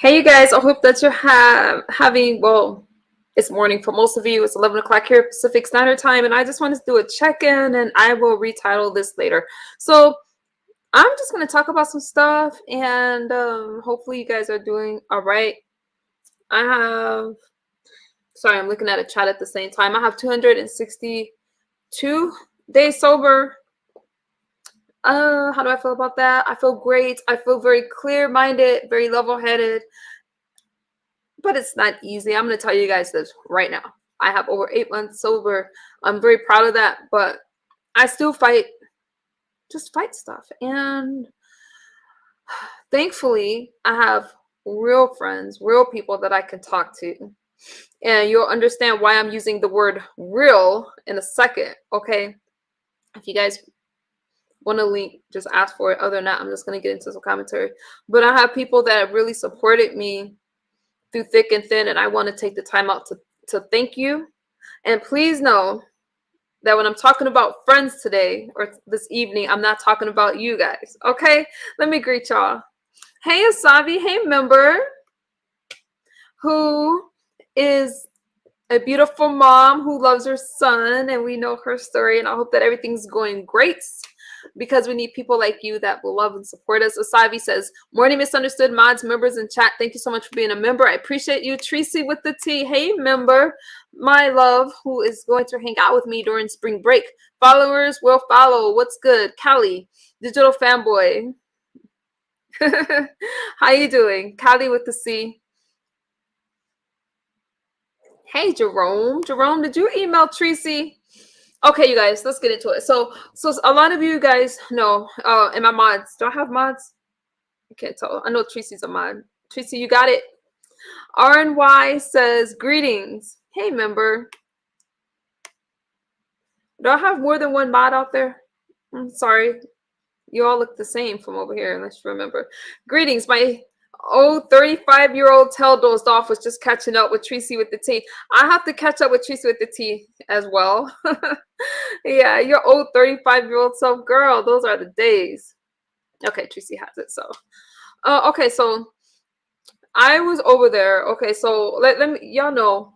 Hey you guys, I hope that you're having, well, it's morning for most of you. It's 11 o'clock here Pacific Standard Time, and I just wanted to do a check-in, and I will retitle this later. So I'm just going to talk about some stuff, and hopefully you guys are doing all right. Sorry, I'm looking at a chat at the same time. I have 262 days sober. How do I feel about that? I feel great. I feel very clear-minded, very level-headed, but it's not easy. I'm going to tell you guys this right now. I have over 8 months sober. I'm very proud of that, but I still fight stuff. And thankfully, I have real friends, real people that I can talk to. And you'll understand why I'm using the word real in a second, okay? If you guys want a link, just ask for it. Other than that, I'm just going to get into some commentary. But I have people that really supported me through thick and thin, and I want to take the time out to thank you. And please know that when I'm talking about friends today or this evening, I'm not talking about you guys, okay? Let me greet y'all. Hey, Asavi. Hey, member, who is a beautiful mom who loves her son, and we know her story, and I hope that everything's going great, because we need people like you that will love and support us. Asavi says, morning misunderstood mods, members in chat. Thank you so much for being a member. I appreciate you. Tracy with the T. Hey, member, my love, who is going to hang out with me during spring break. Followers will follow. What's good? Callie, digital fanboy. How you doing? Callie with the C. Hey, Jerome. Jerome, did you email Tracy? Okay, you guys, let's get into it. So a lot of you guys know, and my mods, do I have mods? I can't tell. I know Tracy's a mod. Tracy, you got it? RNY says, greetings. Hey, member. Do I have more than one mod out there? I'm sorry. You all look the same from over here, unless you remember. Greetings, my 35-year-old tail dozed off was just catching up with Tracy with the T. I have to catch up with Tracy with the T as well. Yeah, your old 35-year-old self, girl. Those are the days. Okay, Tracy has it. So, okay, so I was over there. Okay, so let me, y'all know,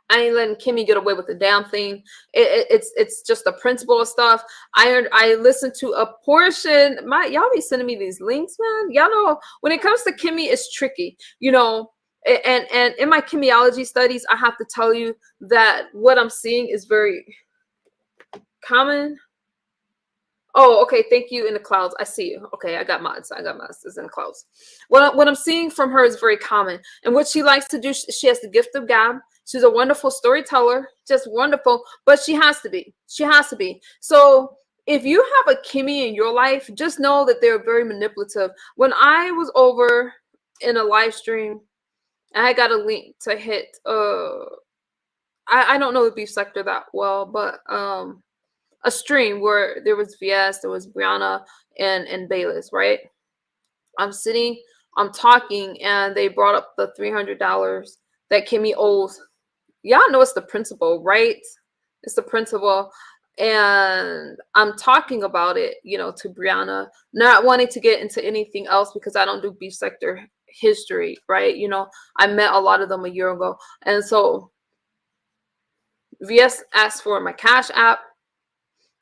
I ain't letting Kimmy get away with the damn thing. It's just the principle of stuff. I listened to a portion. Y'all be sending me these links, man. Y'all know when it comes to Kimmy, it's tricky, you know. And in my Kimmyology studies, I have to tell you that what I'm seeing is very common. Oh, okay. Thank you. In the clouds, I see you. Okay, I got mods. It's in the clouds. What I'm seeing from her is very common, and what she likes to do, she has the gift of gab. She's a wonderful storyteller, just wonderful, but she has to be. So if you have a Kimmy in your life, just know that they're very manipulative. When I was over in a live stream, I got a link to hit, I don't know the beef sector that well, but a stream where there was VS, there was Brianna and Bayless, right? I'm talking, and they brought up the $300 that Kimmy owes. Y'all know it's the principal, right? It's the principal. And I'm talking about it, you know, to Brianna, not wanting to get into anything else because I don't do beef sector history, right? You know, I met a lot of them a year ago. And so VS asked for my Cash App.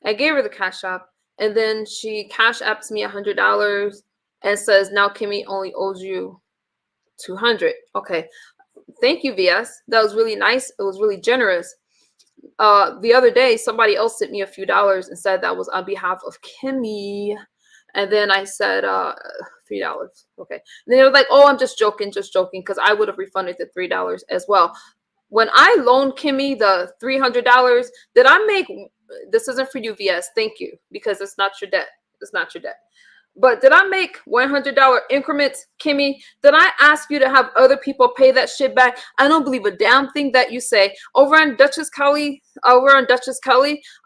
I gave her the Cash App, and then she Cash Apps me $100 and says, now Kimmy only owes you $200. Okay. Thank you, VS. That was really nice. It was really generous. The other day, somebody else sent me a few dollars and said that was on behalf of Kimmy. And then I said, $3. Okay. And then they were like, oh, I'm just joking, because I would have refunded the $3 as well. When I loaned Kimmy the $300, did I make, this isn't for you, VS, thank you, because it's not your debt. It's not your debt. But did I make $100 increments, Kimmy? Did I ask you to have other people pay that shit back? I don't believe a damn thing that you say. Over on Duchess Kelly,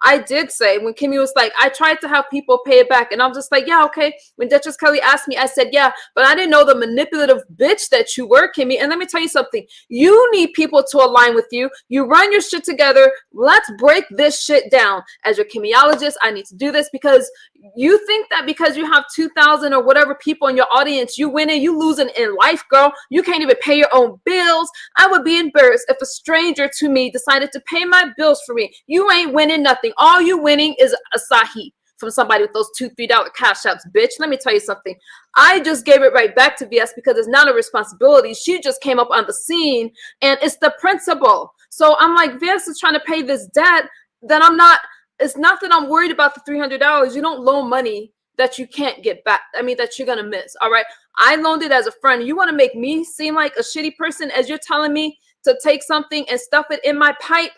I did say, when Kimmy was like, I tried to have people pay it back. And I'm just like, yeah, okay. When Duchess Kelly asked me, I said, yeah, but I didn't know the manipulative bitch that you were, Kimmy. And let me tell you something. You need people to align with you. You run your shit together. Let's break this shit down. As your Kimmyologist, I need to do this because You think that because you have 2,000 or whatever people in your audience, you winning, you losing in life, girl. You can't even pay your own bills. I would be embarrassed if a stranger to me decided to pay my bills for me. You ain't winning nothing. All you winning is a sahi from somebody with those $2-3 cash apps, bitch. Let me tell you something. I just gave it right back to VS because it's not a responsibility. She just came up on the scene, and it's the principle. So I'm like, VS is trying to pay this debt that I'm not. It's not that I'm worried about the $300. You don't loan money that you can't get back. I mean, that you're going to miss. All right. I loaned it as a friend. You want to make me seem like a shitty person as you're telling me to take something and stuff it in my pipe?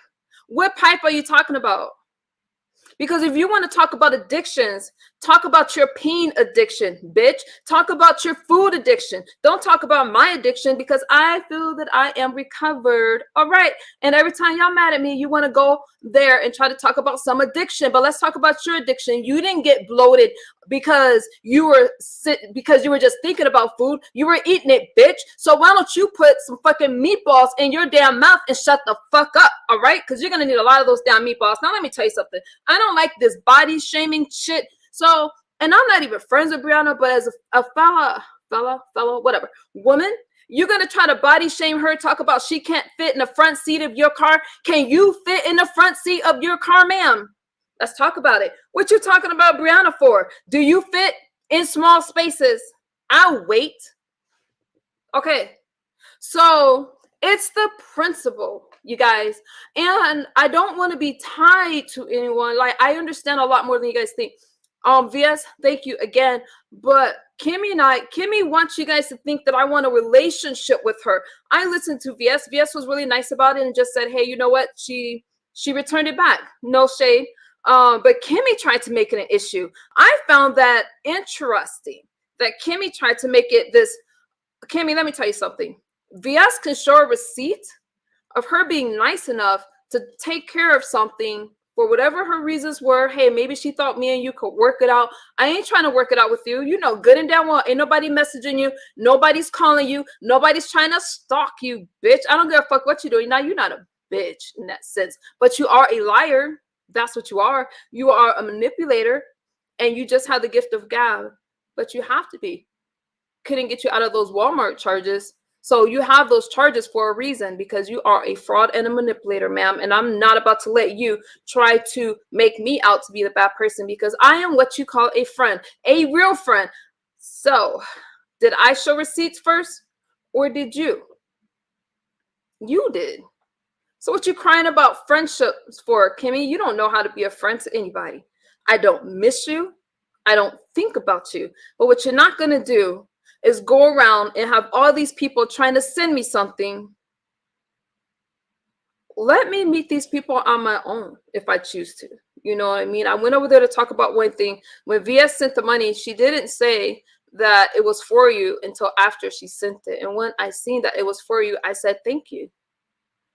What pipe are you talking about? Because if you want to talk about addictions, talk about your pain addiction, bitch. Talk about your food addiction. Don't talk about my addiction because I feel that I am recovered. All right. And every time y'all mad at me, you want to go there and try to talk about some addiction. But let's talk about your addiction. You didn't get bloated because you were just thinking about food. You were eating it, bitch. So why don't you put some fucking meatballs in your damn mouth and shut the fuck up? All right. Because you're going to need a lot of those damn meatballs. Now, let me tell you something. I don't like this body shaming shit. So, and I'm not even friends with Brianna, but as a fella, whatever, woman, you're going to try to body shame her, talk about she can't fit in the front seat of your car. Can you fit in the front seat of your car, ma'am? Let's talk about it. What you talking about Brianna for? Do you fit in small spaces? I'll wait. Okay. So it's the principle, you guys. And I don't want to be tied to anyone. Like, I understand a lot more than you guys think. VS, thank you again. But Kimmy wants you guys to think that I want a relationship with her. I listened to VS. VS was really nice about it and just said, hey, you know what? She returned it back. No shade. But Kimmy tried to make it an issue. I found that interesting that Kimmy tried to make it this. Kimmy, let me tell you something. VS can show a receipt of her being nice enough to take care of something for whatever her reasons were. Hey, maybe she thought me and you could work it out. I ain't trying to work it out with you. You know good and damn well ain't nobody messaging you. Nobody's calling you. Nobody's trying to stalk you, bitch. I don't give a fuck what you're doing. Now, you're not a bitch in that sense, but you are a liar. That's what you are. You are a manipulator, and you just have the gift of gab, but you have to be. Couldn't get you out of those Walmart charges. So you have those charges for a reason, because you are a fraud and a manipulator, ma'am. And I'm not about to let you try to make me out to be the bad person, because I am what you call a friend, a real friend. So did I show receipts first, or did you? You did. So what you crying about friendships for, Kimmy? You don't know how to be a friend to anybody. I don't miss you. I don't think about you. But what you're not going to do is go around and have all these people trying to send me something. Let me meet these people on my own if I choose to. You know what I mean? I went over there to talk about one thing. When VS sent the money, she didn't say that it was for you until after she sent it. And when I seen that it was for you, I said, thank you.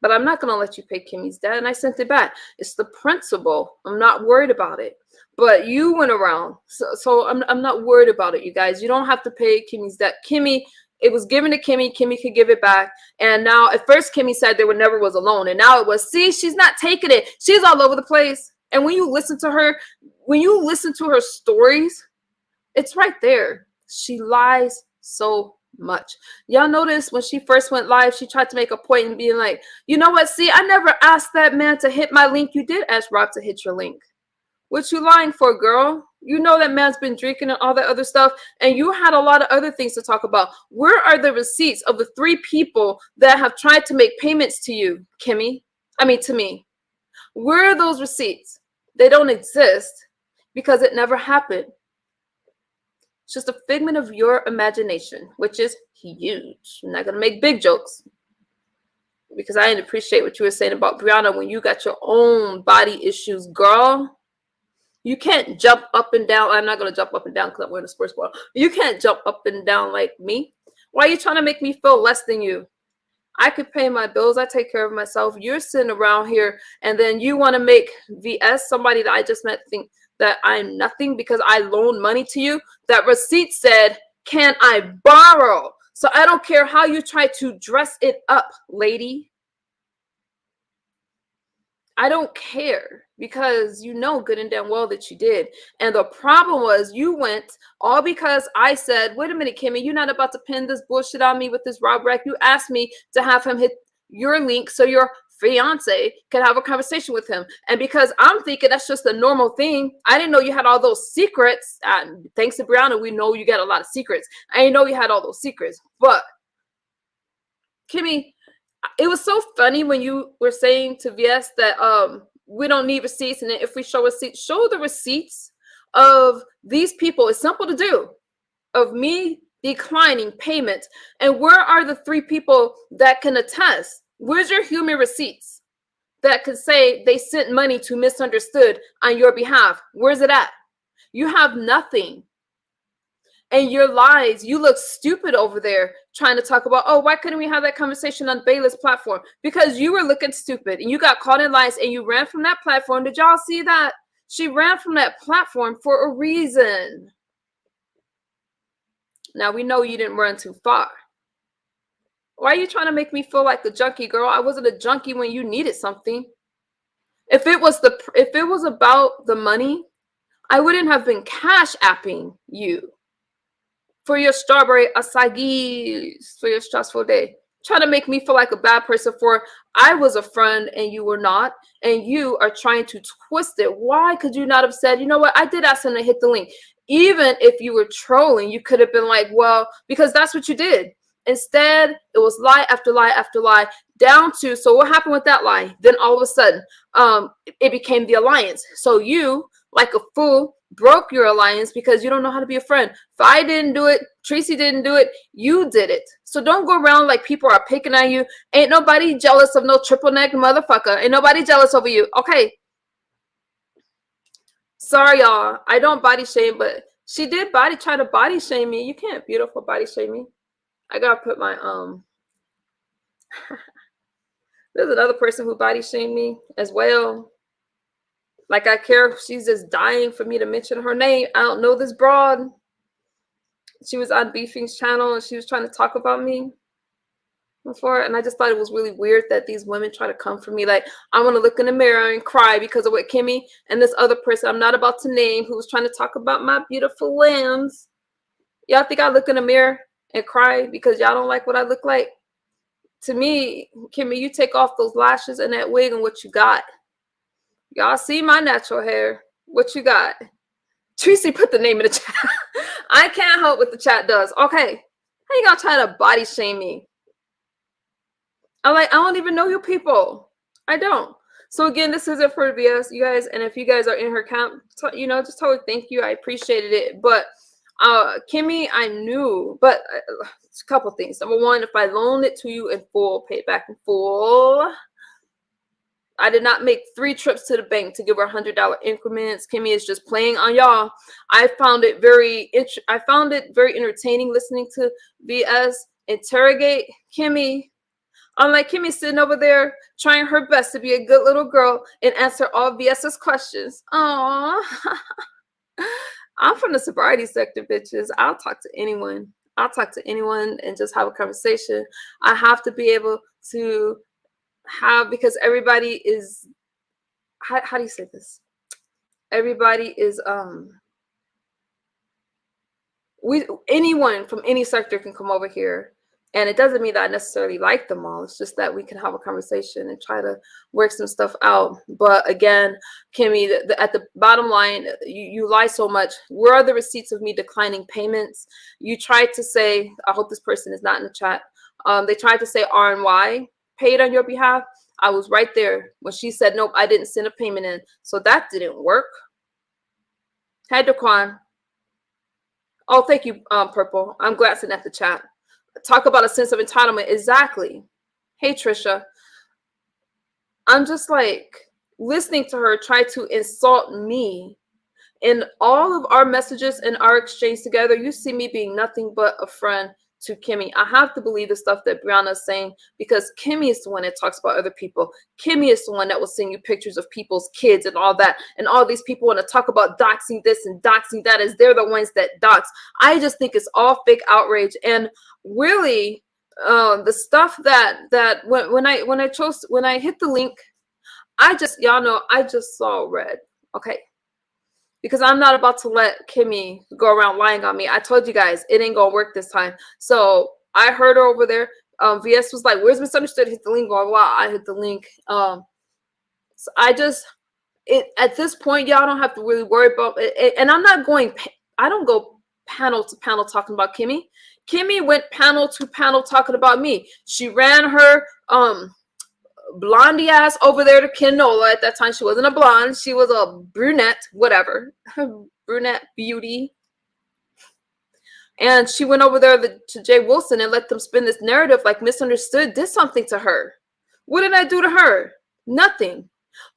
But I'm not going to let you pay Kimmy's debt. And I sent it back. It's the principle. I'm not worried about it. But you went around. So I'm not worried about it, you guys. You don't have to pay Kimmy's debt. Kimmy, it was given to Kimmy. Kimmy could give it back. And now, at first, Kimmy said there never was a loan. And now it was, see, she's not taking it. She's all over the place. And when you listen to her stories, it's right there. She lies so much. Y'all notice when she first went live, she tried to make a point and being like, you know what? See, I never asked that man to hit my link. You did ask Rob to hit your link. What you lying for, girl? You know that man's been drinking and all that other stuff, and you had a lot of other things to talk about. Where are the receipts of the 3 people that have tried to make payments to you, Kimmy? I mean, to me. Where are those receipts? They don't exist because it never happened. It's just a figment of your imagination, which is huge. I'm not going to make big jokes, because I didn't appreciate what you were saying about Brianna when you got your own body issues, girl. You can't jump up and down. I'm not going to jump up and down because I'm wearing a sports bra. You can't jump up and down like me. Why are you trying to make me feel less than you? I could pay my bills. I take care of myself. You're sitting around here, and then you want to make VS, somebody that I just met, think that I'm nothing because I loaned money to you. That receipt said, can I borrow? So I don't care how you try to dress it up, lady. I don't care, because you know good and damn well that you did. And the problem was, you went all because I said, wait a minute, Kimmy, you're not about to pin this bullshit on me with this Rob Reck. You asked me to have him hit your link so your fiance can have a conversation with him. And because I'm thinking that's just a normal thing, I didn't know you had all those secrets. Thanks to Brianna, we know you got a lot of secrets. I didn't know you had all those secrets. But Kimmy, it was so funny when you were saying to VS that we don't need receipts, and if we show receipts, show the receipts of these people. It's simple to do, of me declining payment. And where are the 3 people that can attest? Where's your human receipts that could say they sent money to Misunderstood on your behalf? Where's it at? You have nothing. And your lies, you look stupid over there trying to talk about, oh, why couldn't we have that conversation on Bayla's platform? Because you were looking stupid and you got caught in lies and you ran from that platform. Did y'all see that? She ran from that platform for a reason. Now, we know you didn't run too far. Why are you trying to make me feel like a junkie, girl? I wasn't a junkie when you needed something. If it was about the money, I wouldn't have been cash apping you for your strawberry acai for your stressful day. Trying to make me feel like a bad person for I was a friend and you were not, and you are trying to twist it. Why could you not have said, you know what, I did ask him to hit the link? Even if you were trolling, you could have been like, well, because that's what you did. Instead, it was lie after lie after lie, down to, so what happened with that lie? Then all of a sudden, it became the alliance. So you, like a fool, broke your alliance because you don't know how to be a friend. If I didn't do it, Tracy didn't do it, you did it. So don't go around like people are picking on you. Ain't nobody jealous of no triple neck motherfucker. Ain't nobody jealous over you. Okay. Sorry, y'all. I don't body shame, but she did try to body shame me. You can't beautiful body shame me. I gotta put my there's another person who body shamed me as well. Like, I care if she's just dying for me to mention her name. I don't know this broad. She was on Beefing's channel and she was trying to talk about me before, and I just thought it was really weird that these women try to come for me. Like, I want to look in the mirror and cry because of what Kimmy and this other person I'm not about to name, who was trying to talk about my beautiful limbs. Y'all think I look in the mirror and cry because y'all don't like what I look like? To me, Kimmy, you take off those lashes and that wig and what you got. Y'all see my natural hair. What you got? Tracy put the name in the chat. I can't help what the chat does. Okay. How you gonna try to body shame me? I don't even know you people. I don't. So again, this is it for VS, you guys. And if you guys are in her camp, just tell her thank you. I appreciated it. But Kimmy, I knew. But it's a couple things. Number one, if I loaned it to you in full, pay it back in full. I did not make 3 trips to the bank to give her $100 increments. Kimmy is just playing on y'all. I found it very entertaining listening to VS interrogate Kimmy. I'm like, Kimmy sitting over there trying her best to be a good little girl and answer all VS's questions. Aww. I'm from the sobriety sector, bitches. I'll talk to anyone. And just have a conversation. I have to be able to because everybody is, how do you say this? Everybody is, anyone from any sector can come over here. And it doesn't mean that I necessarily like them all. It's just that we can have a conversation and try to work some stuff out. But again, Kimmy, at the bottom line, you lie so much. Where are the receipts of me declining payments? You tried to say, I hope this person is not in the chat. They tried to say RNY paid on your behalf. I was right there when she said, nope, I didn't send a payment in. So that didn't work. Hey, Daquan. Oh, thank you, Purple. I'm glancing at the chat. Talk about a sense of entitlement. Exactly. Hey, Trisha. I'm just like listening to her try to insult me. In all of our messages and our exchange together, you see me being nothing but a friend to Kimmy. I have to believe the stuff that Brianna is saying because Kimmy is the one that talks about other people. Kimmy is the one that will send you pictures of people's kids and all that. And all these people want to talk about doxing this and doxing that as they're the ones that dox. I just think it's all fake outrage. And really, the stuff that when I hit the link, y'all know, I just saw red. Okay. Because I'm not about to let Kimmy go around lying on me. I told you guys it ain't gonna work this time. So I heard her over there. VS was like, "Where's misunderstood?" Hit the link. Blah blah. I hit the link. So at this point, y'all don't have to really worry about it. And I'm not going. I don't go panel to panel talking about Kimmy. Kimmy went panel to panel talking about me. She ran her blondie ass over there to Kenola. At that time, she wasn't a blonde. She was a brunette, whatever. Brunette beauty. And she went over there to Jay Wilson and let them spin this narrative like misunderstood did something to her. What did I do to her? Nothing.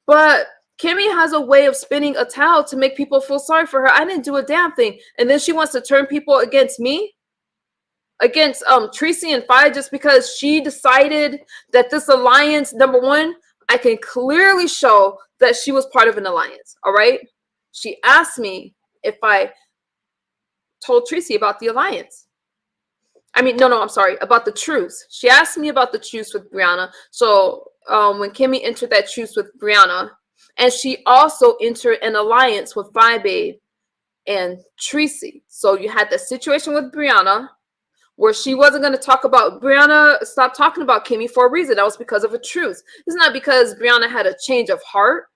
But Kimmy has a way of spinning a towel to make people feel sorry for her. I didn't do a damn thing. And then she wants to turn people against me, against Tracy and Fi, just because she decided that this alliance, number one, I can clearly show that she was part of an alliance. All right. She asked me if I told Tracy about the alliance. I mean, no, I'm sorry, about the truce. She asked me about the truce with Brianna. So when Kimmy entered that truce with Brianna, and she also entered an alliance with Fi Babe and Tracy. So you had the situation with Brianna where she wasn't going to talk about Brianna. Stopped talking about Kimmy for a reason. That was because of a truce. It's not because Brianna had a change of heart.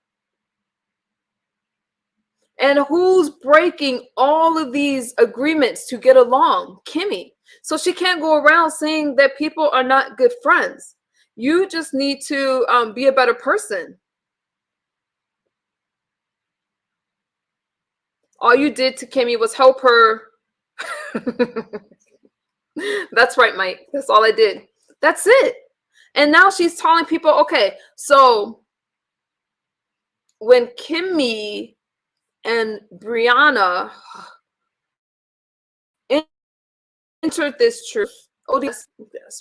And who's breaking all of these agreements to get along? Kimmy. So she can't go around saying that people are not good friends. You just need to be a better person. All you did to Kimmy was help her. That's right, Mike. That's all I did. That's it. And now she's telling people, okay, so when Kimmy and Brianna entered this truth, ODS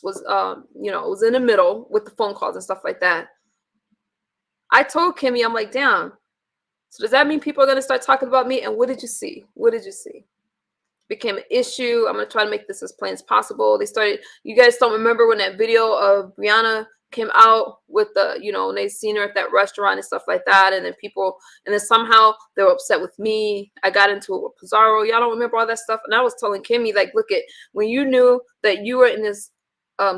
was was in the middle with the phone calls and stuff like that. I told Kimmy, I'm like, damn. So does that mean people are gonna start talking about me? And what did you see? What did you see? Became an issue. I'm gonna try to make this as plain as possible. They started. You guys don't remember when that video of Brianna came out with the, and they seen her at that restaurant and stuff like that, and then somehow they were upset with me. I got into it with Pizarro. Y'all don't remember all that stuff. And I was telling Kimmy, like, look at, when you knew that you were in this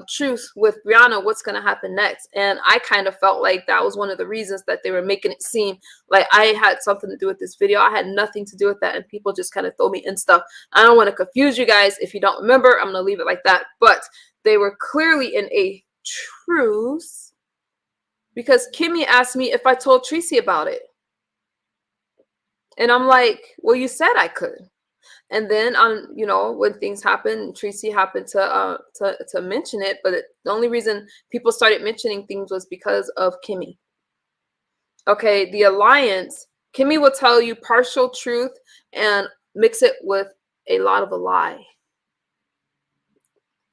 truce with Brianna, what's going to happen next? And I kind of felt like that was one of the reasons that they were making it seem like I had something to do with this video. I had nothing to do with that, and people just kind of throw me in stuff. I don't want to confuse you guys. If you don't remember, I'm going to leave it like that. But they were clearly in a truce because Kimmy asked me if I told Tracy about it. And I'm like, well, you said I could. And then when things happened, Tracy happened to mention it. But the only reason people started mentioning things was because of Kimmy. Okay, the alliance, Kimmy will tell you partial truth and mix it with a lot of a lie.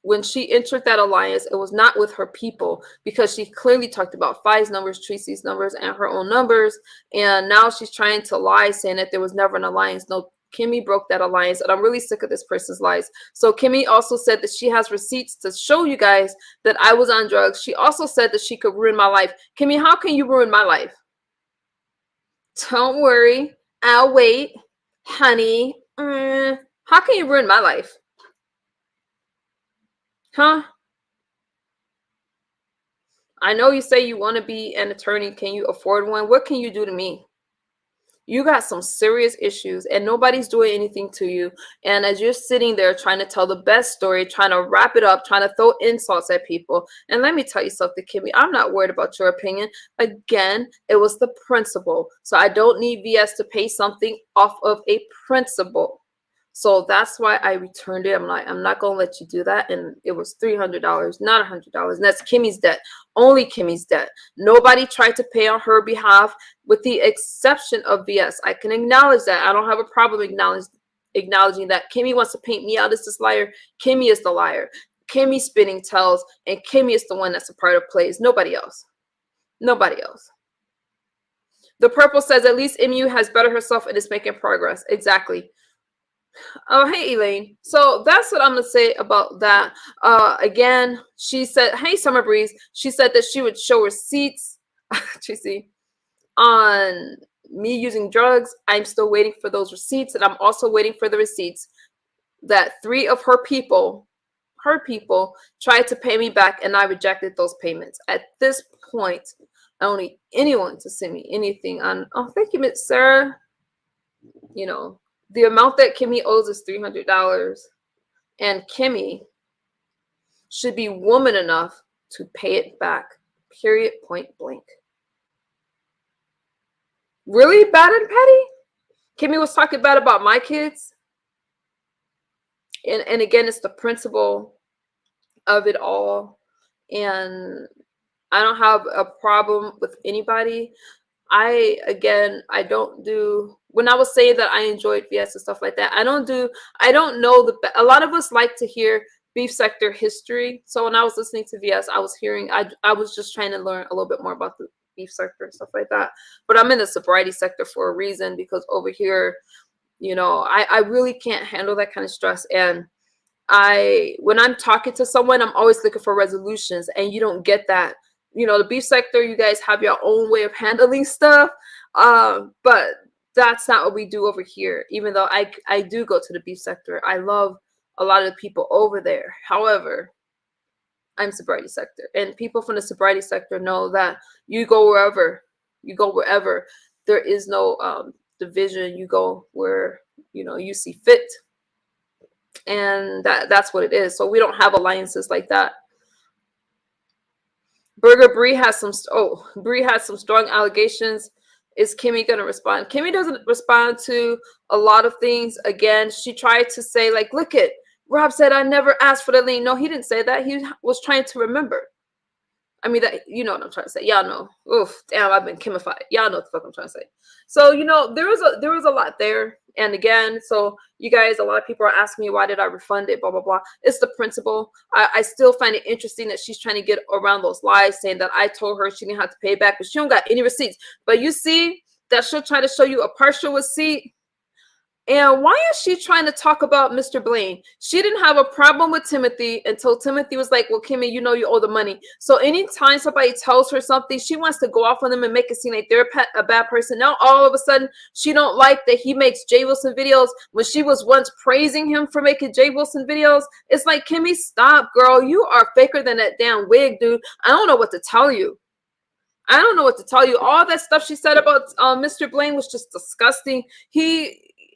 When she entered that alliance, it was not with her people, because she clearly talked about Fi's numbers, Tracy's numbers, and her own numbers. And now she's trying to lie, saying that there was never an alliance. No, Kimmy broke that alliance, and I'm really sick of this person's lies. So Kimmy also said that she has receipts to show you guys that I was on drugs. She also said that she could ruin my life. Kimmy, how can you ruin my life? Don't worry, I'll wait, honey. How can you ruin my life? Huh? I know you say you want to be an attorney. Can you afford one? What can you do to me? You got some serious issues and nobody's doing anything to you. And as you're sitting there trying to tell the best story, trying to wrap it up, trying to throw insults at people. And let me tell you something, Kimmy, I'm not worried about your opinion. Again, it was the principle. So I don't need VS to pay something off of a principle. So that's why I returned it. I'm like, I'm not going to let you do that. And it was $300, not $100. And that's Kimmy's debt. Only Kimmy's debt. Nobody tried to pay on her behalf with the exception of VS. I can acknowledge that. I don't have a problem acknowledging that. Kimmy wants to paint me out as this liar. Kimmy is the liar. Kimmy spinning tells, and Kimmy is the one that's a part of plays. Nobody else. Nobody else. The purple says, at least MU has bettered herself and is making progress. Exactly. Oh, hey, Elaine. So that's what I'm going to say about that. Again, she said, hey, Summer Breeze. She said that she would show receipts. Tracy. on me using drugs. I'm still waiting for those receipts, and I'm also waiting for the receipts that 3 of her people tried to pay me back, and I rejected those payments. At this point, I don't need anyone to send me anything on. Oh, thank you, Miss Sarah. You know, the amount that Kimmy owes is $300, and Kimmy should be woman enough to pay it back. Period. Point blank. Really bad and petty? Kimmy was talking bad about my kids. And again, it's the principle of it all. And I don't have a problem with anybody. I don't do, when I was saying that I enjoyed VS and stuff like that, I don't know a lot of us like to hear beef sector history. So when I was listening to VS, I was just trying to learn a little bit more about the beef sector and stuff like that. But I'm in the sobriety sector for a reason, because over here, you know, I really can't handle that kind of stress. And when I'm talking to someone, I'm always looking for resolutions, and you don't get that. You know, the beef sector, you guys have your own way of handling stuff, but that's not what we do over here. Even though I do go to the beef sector, I love a lot of the people over there. However, I'm sobriety sector, and people from the sobriety sector know that you go wherever. There is no division. You go where, you know, you see fit, and that's what it is. So we don't have alliances like that. Burger Bree has some strong allegations. Is Kimmy gonna respond? Kimmy doesn't respond to a lot of things. Again, she tried to say, like, look at Rob said I never asked for the lien. No, he didn't say that. He was trying to remember. I mean, that, you know what I'm trying to say. Y'all know. Oof, damn, I've been Kimified. Y'all know what the fuck I'm trying to say. So, you know, there was a lot there. And again, so you guys, a lot of people are asking me, why did I refund it? Blah, blah, blah. It's the principle. I still find it interesting that she's trying to get around those lies, saying that I told her she didn't have to pay back, but she don't got any receipts. But you see that she'll try to show you a partial receipt. And why is she trying to talk about Mr. Blaine? She didn't have a problem with Timothy until Timothy was like, well, Kimmy, you know you owe the money. So anytime somebody tells her something, she wants to go off on them and make it seem like they're a bad person. Now, all of a sudden, she don't like that he makes Jay Wilson videos when she was once praising him for making Jay Wilson videos. It's like, Kimmy, stop, girl. You are faker than that damn wig, dude. I don't know what to tell you. All that stuff she said about Mr. Blaine was just disgusting.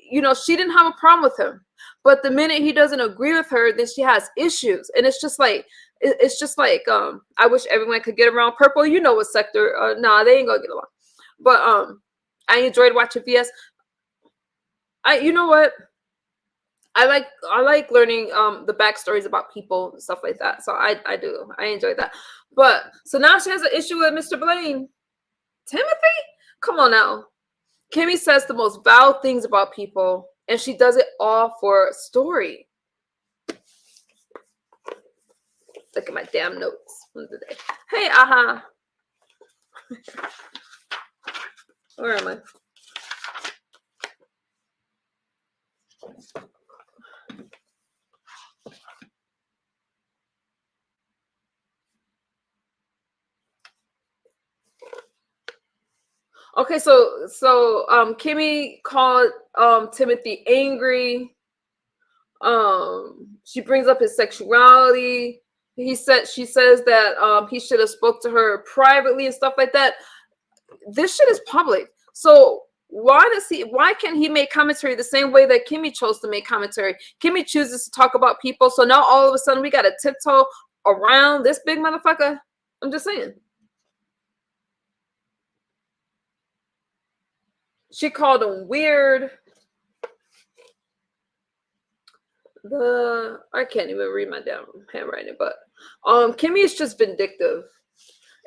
You know, she didn't have a problem with him, but the minute he doesn't agree with her, then she has issues. And it's just like, I wish everyone could get around Purple. You know what sector? Nah, they ain't gonna get along. But I enjoyed watching VS. You know what? I like learning the backstories about people and stuff like that. So I enjoyed that. But so now she has an issue with Mr. Blaine. Timothy? Come on now. Kimmy says the most vile things about people, and she does it all for a story. Look at my damn notes from today. Hey, aha. Where am I? Okay, so Kimmy called Timothy angry. She brings up his sexuality. She says that he should have spoke to her privately and stuff like that. This shit is public. So why can't he make commentary the same way that Kimmy chose to make commentary? Kimmy chooses to talk about people, so now all of a sudden we got to tiptoe around this big motherfucker. I'm just saying. She called him weird. I can't even read my damn handwriting, but Kimmy is just vindictive.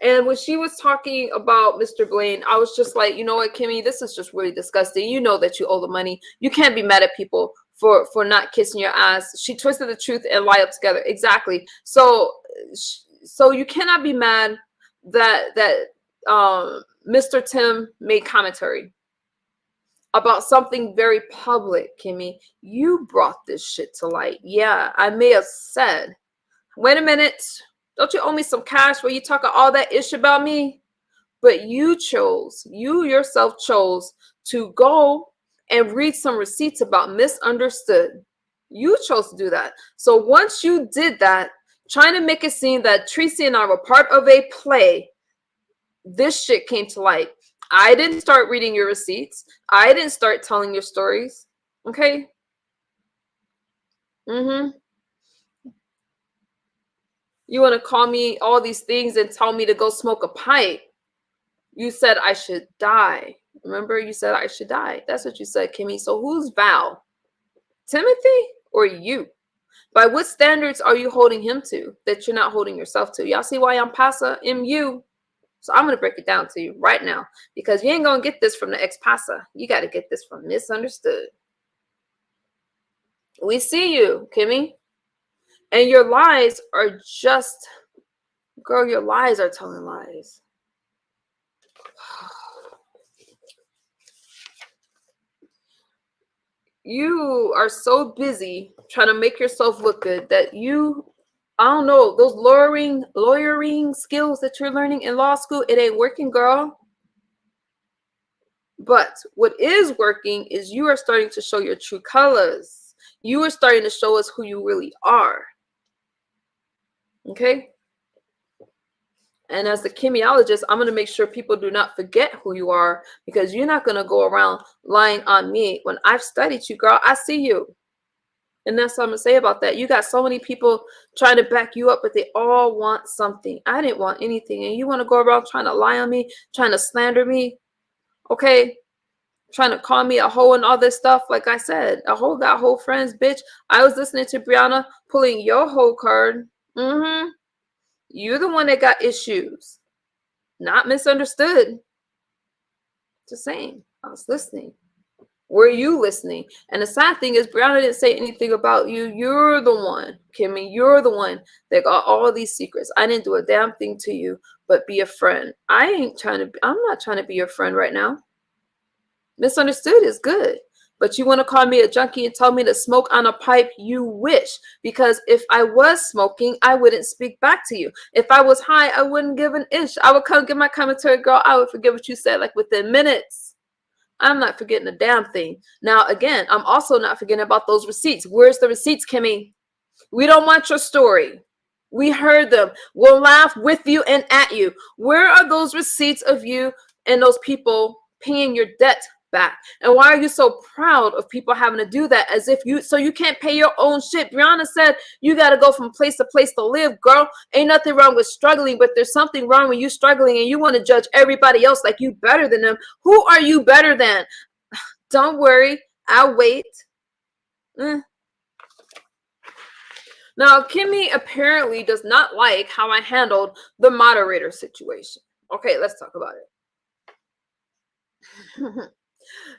And when she was talking about Mr. Blaine, I was just like, you know what, Kimmy, this is just really disgusting. You know that you owe the money. You can't be mad at people for not kissing your ass. She twisted the truth and lie up together. Exactly. So you cannot be mad that Mr. Tim made commentary about something very public. Kimmy, you brought this shit to light. Yeah, I may have said, wait a minute, don't you owe me some cash where you talking all that ish about me? But you yourself chose to go and read some receipts about misunderstood. You chose to do that. So once you did that, trying to make it seem that Tracy and I were part of a play, this shit came to light. I didn't start reading your receipts. I didn't start telling your stories. Okay? You want to call me all these things and tell me to go smoke a pipe. You said I should die. Remember, you said I should die. That's what you said, Kimmy. So who's Val? Timothy or you? By what standards are you holding him to that you're not holding yourself to? Y'all see why I'm Pasa MU? So I'm going to break it down to you right now, because you ain't going to get this from the ex-Pasa. You got to get this from misunderstood. We see you, Kimmy. And your lies are just, girl, your lies are telling lies. You are so busy trying to make yourself look good that you, I don't know, those lawyering skills that you're learning in law school, it ain't working, girl. But what is working is you are starting to show your true colors. You are starting to show us who you really are. Okay? And as the chemiologist, I'm going to make sure people do not forget who you are, because you're not going to go around lying on me. When I've studied you, girl, I see you. And that's what I'm going to say about that. You got so many people trying to back you up, but they all want something. I didn't want anything. And you want to go around trying to lie on me, trying to slander me, okay? Trying to call me a hoe and all this stuff. Like I said, a hoe got hoe friends, bitch. I was listening to Brianna pulling your hoe card. You're the one that got issues, not misunderstood. Just saying, I was listening. Were you listening? And the sad thing is, Brianna didn't say anything about you. You're the one, Kimmy. You're the one that got all these secrets. I didn't do a damn thing to you, but be a friend. I'm not trying to be your friend right now. Misunderstood is good. But you want to call me a junkie and tell me to smoke on a pipe? You wish. Because if I was smoking, I wouldn't speak back to you. If I was high, I wouldn't give an inch. I would come give my commentary, girl. I would forget what you said like within minutes. I'm not forgetting a damn thing. Now, again, I'm also not forgetting about those receipts. Where's the receipts, Kimmy? We don't want your story. We heard them. We'll laugh with you and at you. Where are those receipts of you and those people paying your debt back? And why are you so proud of people having to do that as if you can't pay your own shit? Brianna said you got to go from place to live, girl. Ain't nothing wrong with struggling, but there's something wrong when you struggling and you want to judge everybody else like you better than them. Who are you better than? Don't worry, I'll wait. Now, Kimmy apparently does not like how I handled the moderator situation. Okay, let's talk about it.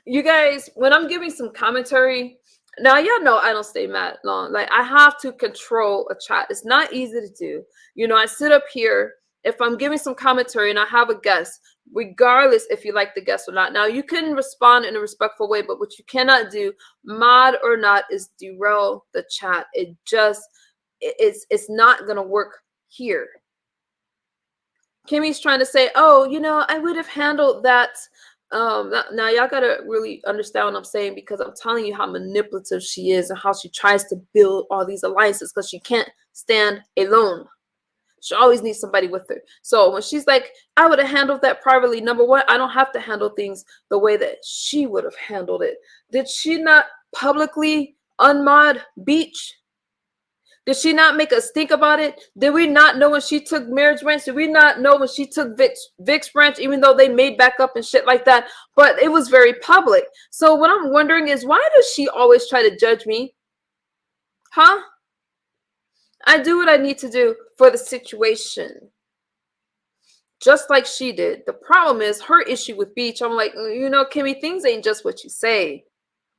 You guys, when I'm giving some commentary, now y'all know I don't stay mad long. Like, I have to control a chat. It's not easy to do. You know, I sit up here. If I'm giving some commentary and I have a guest, regardless if you like the guest or not. Now, you can respond in a respectful way, but what you cannot do, mod or not, is derail the chat. It's not going to work here. Kimmy's trying to say, oh, you know, I would have handled that. Now y'all gotta really understand what I'm saying, because I'm telling you how manipulative she is and how she tries to build all these alliances because she can't stand alone. She always needs somebody with her. So when she's like, I would have handled that privately, number one, I don't have to handle things the way that she would have handled it. Did she not publicly unmod Beach? Did she not make us think about it? Did we not know when she took Marriage Ranch? Did we not know when she took Vic's Ranch, even though they made back up and shit like that? But it was very public. So what I'm wondering is, why does she always try to judge me? Huh? I do what I need to do for the situation. Just like she did. The problem is her issue with Beach. I'm like, you know, Kimmy, things ain't just what you say.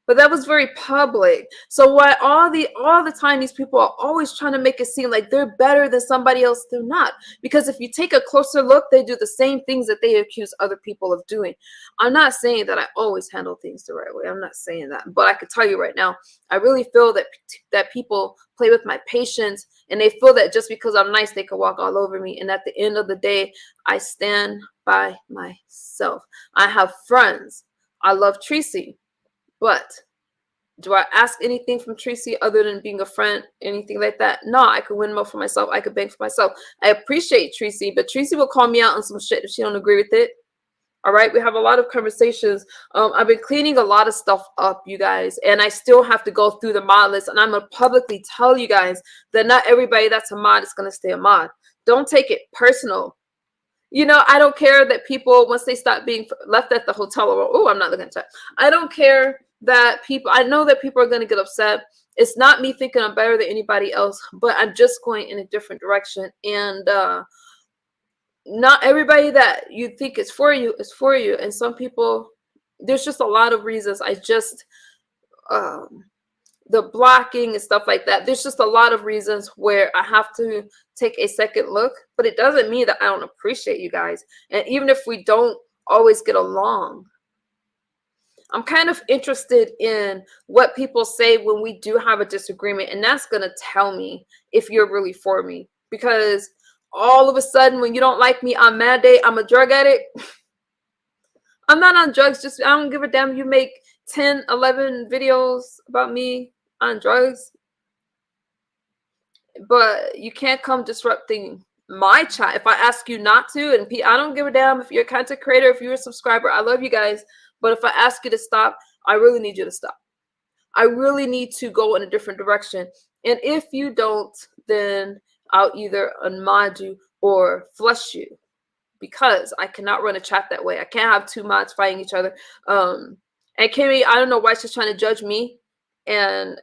But that was very public. So why all the time these people are always trying to make it seem like they're better than somebody else, they're not. Because if you take a closer look, they do the same things that they accuse other people of doing. I'm not saying that I always handle things the right way. I'm not saying that. But I can tell you right now, I really feel that people play with my patience, and they feel that just because I'm nice, they can walk all over me. And at the end of the day, I stand by myself. I have friends. I love Tracy. But do I ask anything from Tracy other than being a friend, anything like that? No, I could win more for myself. I could bank for myself. I appreciate Tracy, but Tracy will call me out on some shit if she don't agree with it. All right, we have a lot of conversations. I've been cleaning a lot of stuff up, you guys, and I still have to go through the mod list. And I'm gonna publicly tell you guys that not everybody that's a mod is gonna stay a mod. Don't take it personal. You know, I don't care that people, once they stop being left at the hotel, or, oh, I'm not looking at that. I don't care that people, I know that people are going to get upset. It's not me thinking I'm better than anybody else, but I'm just going in a different direction. And not everybody that you think is for you is for you. And some people, there's just a lot of reasons. I just, the blocking and stuff like that, there's just a lot of reasons where I have to take a second look, but it doesn't mean that I don't appreciate you guys. And even if we don't always get along, I'm kind of interested in what people say when we do have a disagreement, and that's going to tell me if you're really for me. Because all of a sudden, when you don't like me on mad day, I'm a drug addict. I'm not on drugs. Just, I don't give a damn. You make 10, 11 videos about me on drugs, but you can't come disrupting my chat if I ask you not to. And I don't give a damn if you're a content creator, if you're a subscriber. I love you guys, but if I ask you to stop, I really need you to stop. I really need to go in a different direction. And if you don't, then I'll either unmod you or flush you, because I cannot run a chat that way. I can't have two mods fighting each other. And Kimmy, I don't know why she's trying to judge me and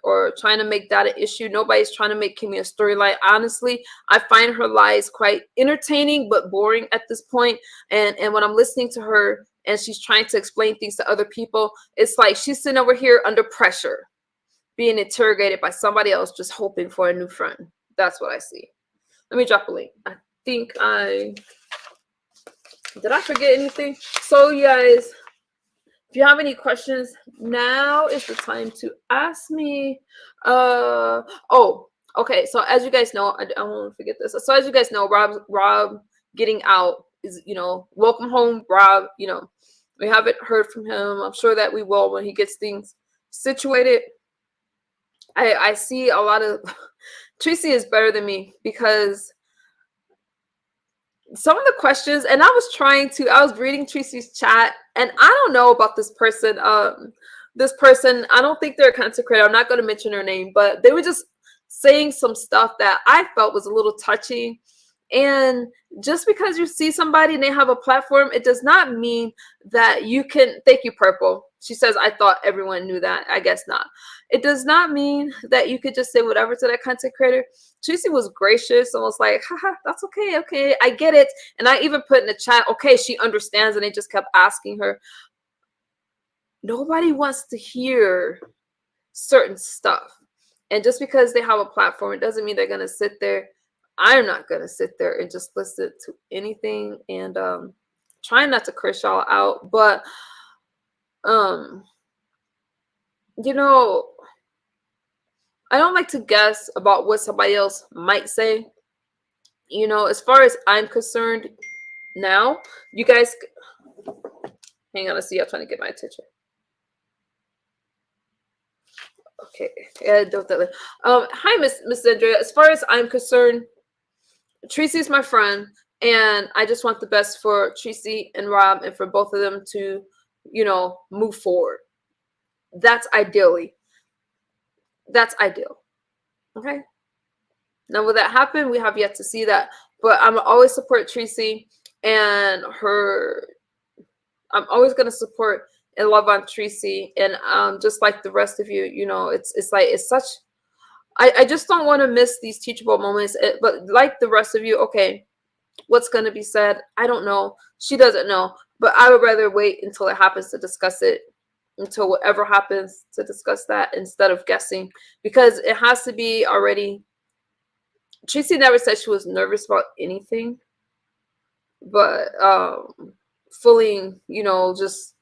or trying to make that an issue. Nobody's trying to make Kimmy a storyline. Honestly, I find her lies quite entertaining but boring at this point. And when I'm listening to her and she's trying to explain things to other people, it's like she's sitting over here under pressure, being interrogated by somebody else, just hoping for a new friend. That's what I see. Let me drop a link. I think did I forget anything? So you guys, if you have any questions, now is the time to ask me. Oh, okay. So as you guys know, I won't forget this. So as you guys know, Rob getting out is, you know, welcome home, Rob. You know, we haven't heard from him. I'm sure that we will when he gets things situated. I see a lot of Tracy is better than me, because some of the questions, and I was reading Tracy's chat, and I don't know about this person. I don't think they're a content creator. I'm not going to mention her name, but they were just saying some stuff that I felt was a little touchy. And just because you see somebody and they have a platform, it does not mean that you can, thank you, Purple. She says, I thought everyone knew that. I guess not. It does not mean that you could just say whatever to that content creator. Tracy was gracious and was like, haha, that's okay. Okay, I get it. And I even put in the chat, okay, she understands. And they just kept asking her. Nobody wants to hear certain stuff. And just because they have a platform, it doesn't mean they're going to sit there. I'm not going to sit there and just listen to anything, and trying not to curse y'all out. But, you know, I don't like to guess about what somebody else might say. You know, as far as I'm concerned now, you guys, hang on, let's see, I'm trying to get my attention. Okay, yeah, definitely. Hi, Miss Andrea. As far as I'm concerned, Tracy's my friend, and I just want the best for Tracy and Rob, and for both of them to, you know, move forward. That's ideal. Okay. Now, will that happen? We have yet to see that, but I'm always support Tracy and her. I'm always going to support and love on Tracy, and just like the rest of you, you know, it's such. I just don't want to miss these teachable moments. But like the rest of you, okay, what's going to be said? I don't know. She doesn't know, but I would rather wait until it happens to discuss it. until whatever happens to discuss that instead of guessing, because it has to be already. Tracy never said she was nervous about anything, but feeling, just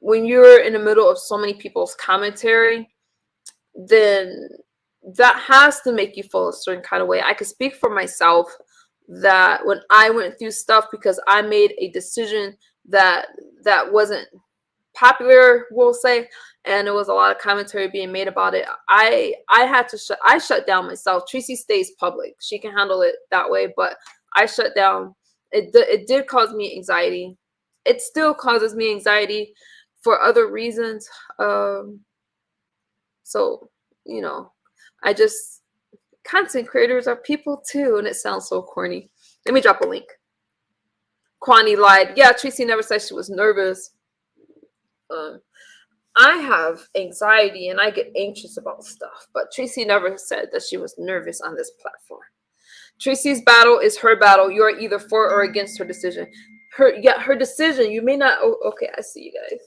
when you're in the middle of so many people's commentary, then that has to make you feel a certain kind of way. I could speak for myself that when I went through stuff because I made a decision that wasn't popular, we'll say, and there was a lot of commentary being made about it, I had to shut down myself. Tracy stays public. She can handle it that way, but I shut down. It did cause me anxiety. It still causes me anxiety for other reasons. So, I just, content creators are people too, and it sounds so corny. Let me drop a link. Kwani lied. Yeah, Tracy never said she was nervous. I have anxiety and I get anxious about stuff, but Tracy never said that she was nervous on this platform. Tracy's battle is her battle. You are either for or against her decision. Her decision. You may not. Oh, okay, I see you guys.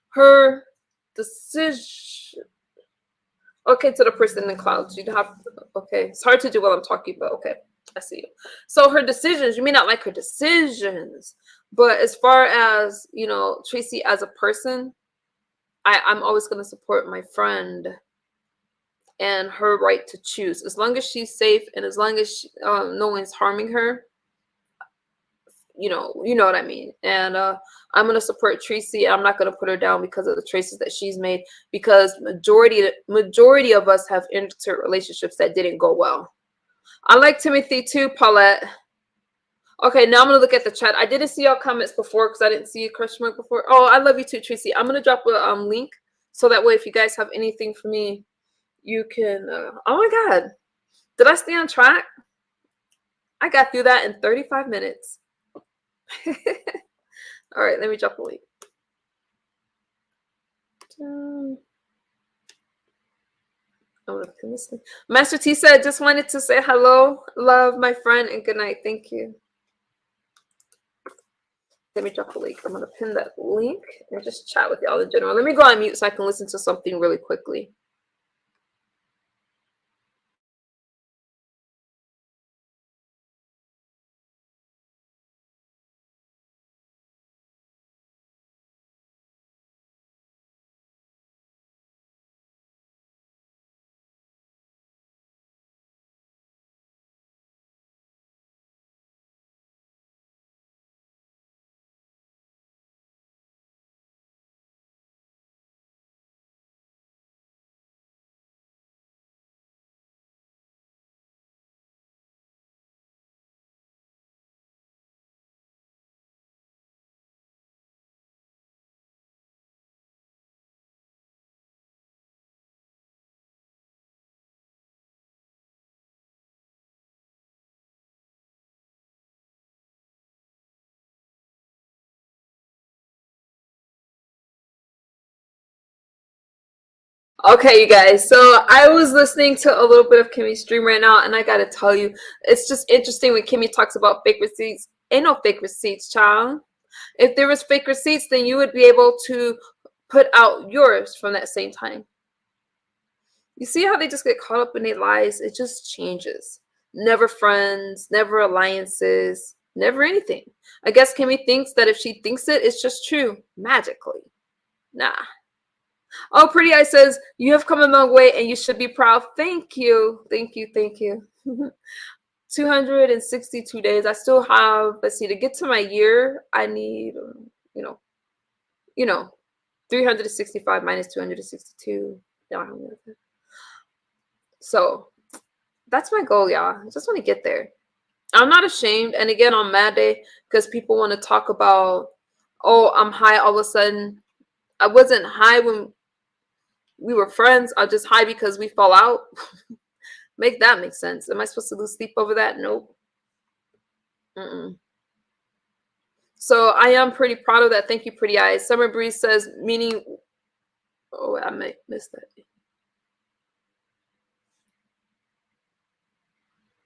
Her decision. Okay, to the person in the clouds. You'd have. Okay, it's hard to do while I'm talking, but okay, I see you. So her decisions. You may not like her decisions, but as far as Tracy as a person, I'm always going to support my friend and her right to choose, as long as she's safe and as long as no one's harming her. You know what I mean. And I'm going to support Tracy. I'm not going to put her down because of the choices that she's made, because majority of us have entered relationships that didn't go well. I like Timothy too, Paulette. Okay, now I'm going to look at the chat. I didn't see your comments before because I didn't see a question mark before. Oh, I love you too, Tracy. I'm going to drop a link so that way if you guys have anything for me, you can. Oh my God. Did I stay on track? I got through that in 35 minutes. All right, let me drop a link. I'm going to pin this link. Master T said, just wanted to say hello, love, my friend, and good night. Thank you. Let me drop a link. I'm going to pin that link and just chat with y'all in general. Let me go on mute so I can listen to something really quickly. Okay, you guys, so I was listening to a little bit of Kimmy's stream right now, and I gotta tell you, it's just interesting when Kimmy talks about fake receipts. Ain't no fake receipts, child. If there was fake receipts, then you would be able to put out yours from that same time. You see how they just get caught up in their lies? It just changes. Never friends, never alliances, never anything. I guess Kimmy thinks that if she thinks it, it's just true magically. Nah. Oh, Pretty Eye says, you have come a long way and you should be proud. Thank you. Thank you. Thank you. 262 days. I still have, let's see, to get to my year, I need, 365 minus 262. So that's my goal, y'all. I just want to get there. I'm not ashamed. And again, on Mad Day, because people want to talk about, oh, I'm high all of a sudden. I wasn't high when we were friends. I'm just high because we fell out. Make that make sense. Am I supposed to lose sleep over that? Nope. So I am pretty proud of that. Thank you, Pretty Eyes. Summer Breeze says, meaning, oh, I might miss that.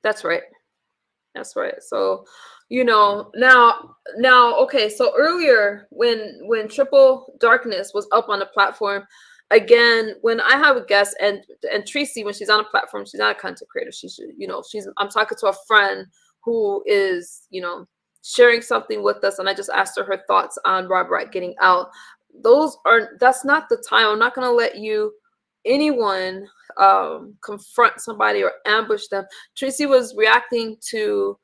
That's right. That's right. So, now, okay. So earlier, when Triple Darkness was up on the platform, again, when I have a guest, and Tracy, when she's on a platform, she's not a content creator. I'm talking to a friend who is, sharing something with us, and I just asked her her thoughts on Rob Wright getting out. That's not the time. I'm not gonna let anyone confront somebody or ambush them. Tracy was reacting to